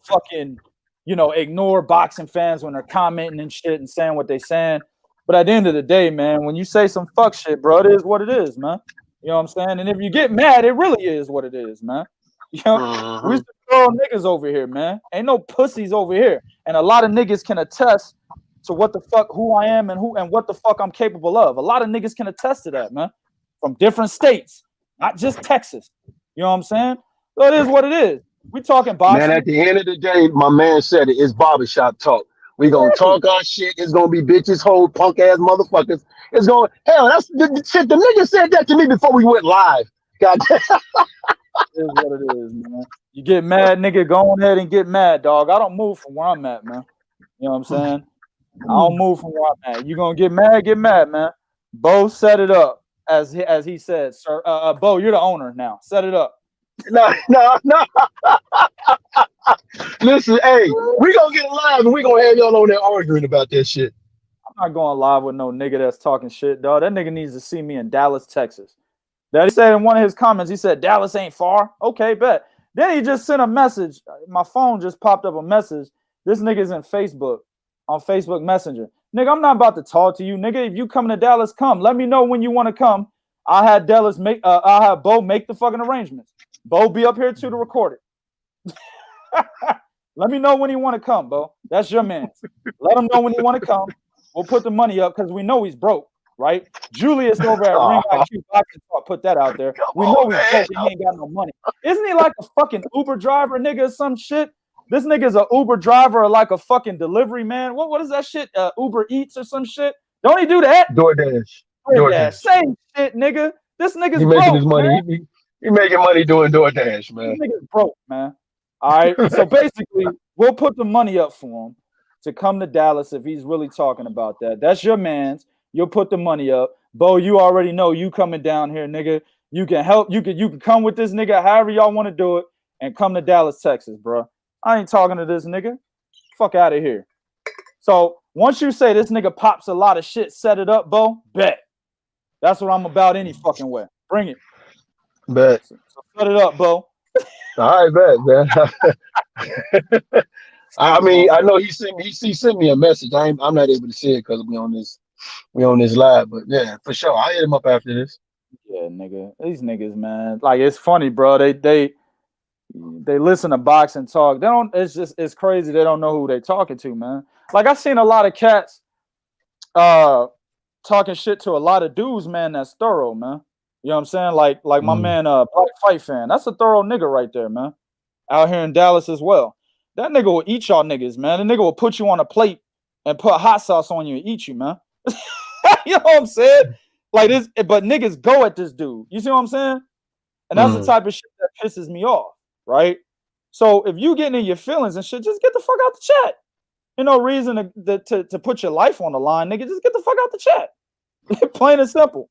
fucking, ignore boxing fans when they're commenting and shit and saying what they're saying. But at the end of the day, man, when you say some fuck shit, bro, it is what it is, man. You know what I'm saying? And if you get mad, it really is what it is, man. We used to throw niggas over here, man. Ain't no pussies over here. And a lot of niggas can attest to what the fuck, who I am and what the fuck I'm capable of. A lot of niggas can attest to that, man. From different states, not just Texas. You know what I'm saying? So it is what it is. We talking boxing. Man, at the end of the day, my man said it. It's barbershop talk. We gonna talk our shit. It's gonna be bitches, hoes, punk ass motherfuckers. It's going that's the shit. The nigga said that to me before we went live. God damn. It is what it is, man. You get mad, nigga, go ahead and get mad, dog. I don't move from where I'm at, man. You know what I'm saying? I don't move from where I'm at. You gonna get mad, man. Bo set it up as he said, sir. Bo, you're the owner now. Set it up. No. Listen, hey, we gonna get live and we gonna have y'all on there arguing about that shit. I'm not going live with no nigga that's talking shit, dog. That nigga needs to see me in Dallas, Texas. That he said in one of his comments, he said Dallas ain't far. Okay, bet. Then he just sent a message. My phone just popped up a message. This nigga's in Facebook, on Facebook Messenger. Nigga, I'm not about to talk to you, nigga. If you coming to Dallas, come. Let me know when you want to come. I'll have Bo make the fucking arrangements. Bo be up here too to record it. Let me know when you want to come, Bo. That's your man. Let him know when you want to come. We'll put the money up because we know he's broke, right? Julius over at Ring IQ Boxing Talk put that out there. We know he's broke and he ain't got no money. Isn't he like a fucking Uber driver, nigga, or some shit? This nigga's a Uber driver or like a fucking delivery man. What is that shit? Uber Eats or some shit? Don't he do that? DoorDash. Same shit, nigga. This nigga's he broke, making his money. Man. He making money doing DoorDash, man. This nigga's broke, man. All right. So basically, we'll put the money up for him to come to Dallas if he's really talking about that. That's your man's. You'll put the money up. Bo, you already know you coming down here, nigga. You can help. You can come with this nigga however y'all want to do it and come to Dallas, Texas, bro. I ain't talking to this nigga. Fuck out of here. So once you say this nigga pops a lot of shit, set it up, Bo, bet. That's what I'm about any fucking way. Bring it. Bet. So set it up, Bo. All right, bet, man. I mean, I know he sent me a message. I'm not able to see it because we on this live, but yeah, for sure. I'll hit him up after this. Yeah, nigga. These niggas, man. Like, it's funny, bro. They listen to boxing talk. They don't. It's crazy. They don't know who they talking to, man. Like, I seen a lot of cats talking shit to a lot of dudes, man. That's thorough, man. You know what I'm saying? Like my man, Black Fight Fan. That's a thorough nigga right there, man. Out here in Dallas as well. That nigga will eat y'all niggas, man. The nigga will put you on a plate and put hot sauce on you and eat you, man. You know what I'm saying? Like this, but niggas go at this dude. You see what I'm saying? And that's the type of shit that pisses me off, right? So if you getting in your feelings and shit, just get the fuck out the chat. Ain't no reason to put your life on the line, nigga. Just get the fuck out the chat. Plain and simple.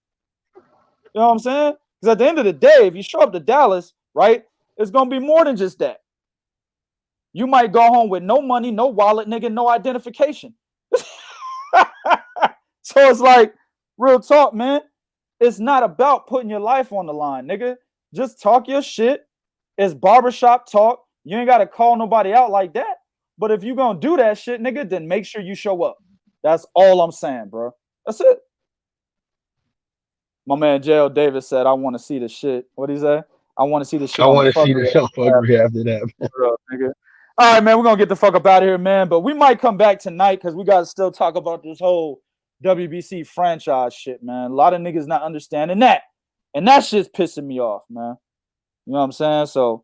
You know what I'm saying? Because at the end of the day, if you show up to Dallas, right, it's gonna be more than just that. You might go home with no money, no wallet, nigga, no identification. So it's like, real talk, man. It's not about putting your life on the line, nigga. Just talk your shit. It's barbershop talk. You ain't got to call nobody out like that. But if you going to do that shit, nigga, then make sure you show up. That's all I'm saying, bro. That's it. My man, J.L. Davis said, I want to see the shit. What'd he say? I want to see the shit. I want to see the fuckery after that. Nigga. All right, man, we're going to get the fuck up out of here, man. But we might come back tonight because we got to still talk about this whole WBC franchise shit, man. A lot of niggas not understanding that. And that shit's pissing me off, man. You know what I'm saying? So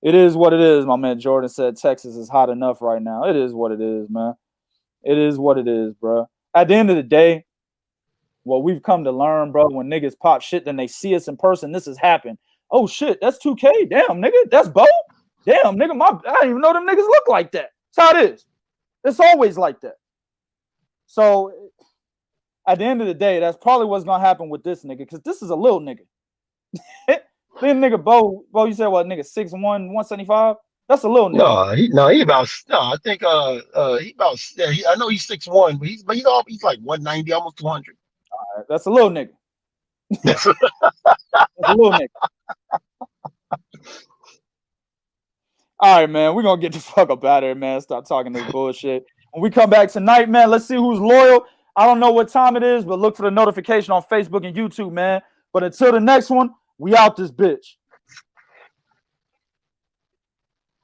it is what it is. My man Jordan said Texas is hot enough right now. It is what it is, man. It is what it is, bro. At the end of the day, what we've come to learn, bro, when niggas pop shit, then they see us in person, this has happened. Oh, shit, that's 2K. Damn, nigga, that's Bo. Damn, nigga, I didn't even know them niggas look like that. That's how it is. It's always like that. So at the end of the day, that's probably what's going to happen with this nigga, because this is a little nigga. Then nigga Bo, you said what, nigga, 6'1", 175? That's a little nigga. He about, I think, he about, yeah, I know he's 6'1", but he's like 190, almost 200. All right, that's a little nigga. That's a little nigga. All right, man, we're going to get the fuck up out of here, man. Stop talking this bullshit. When we come back tonight, man, let's see who's loyal. I don't know what time it is, but look for the notification on Facebook and YouTube, man. But until the next one, we out this bitch.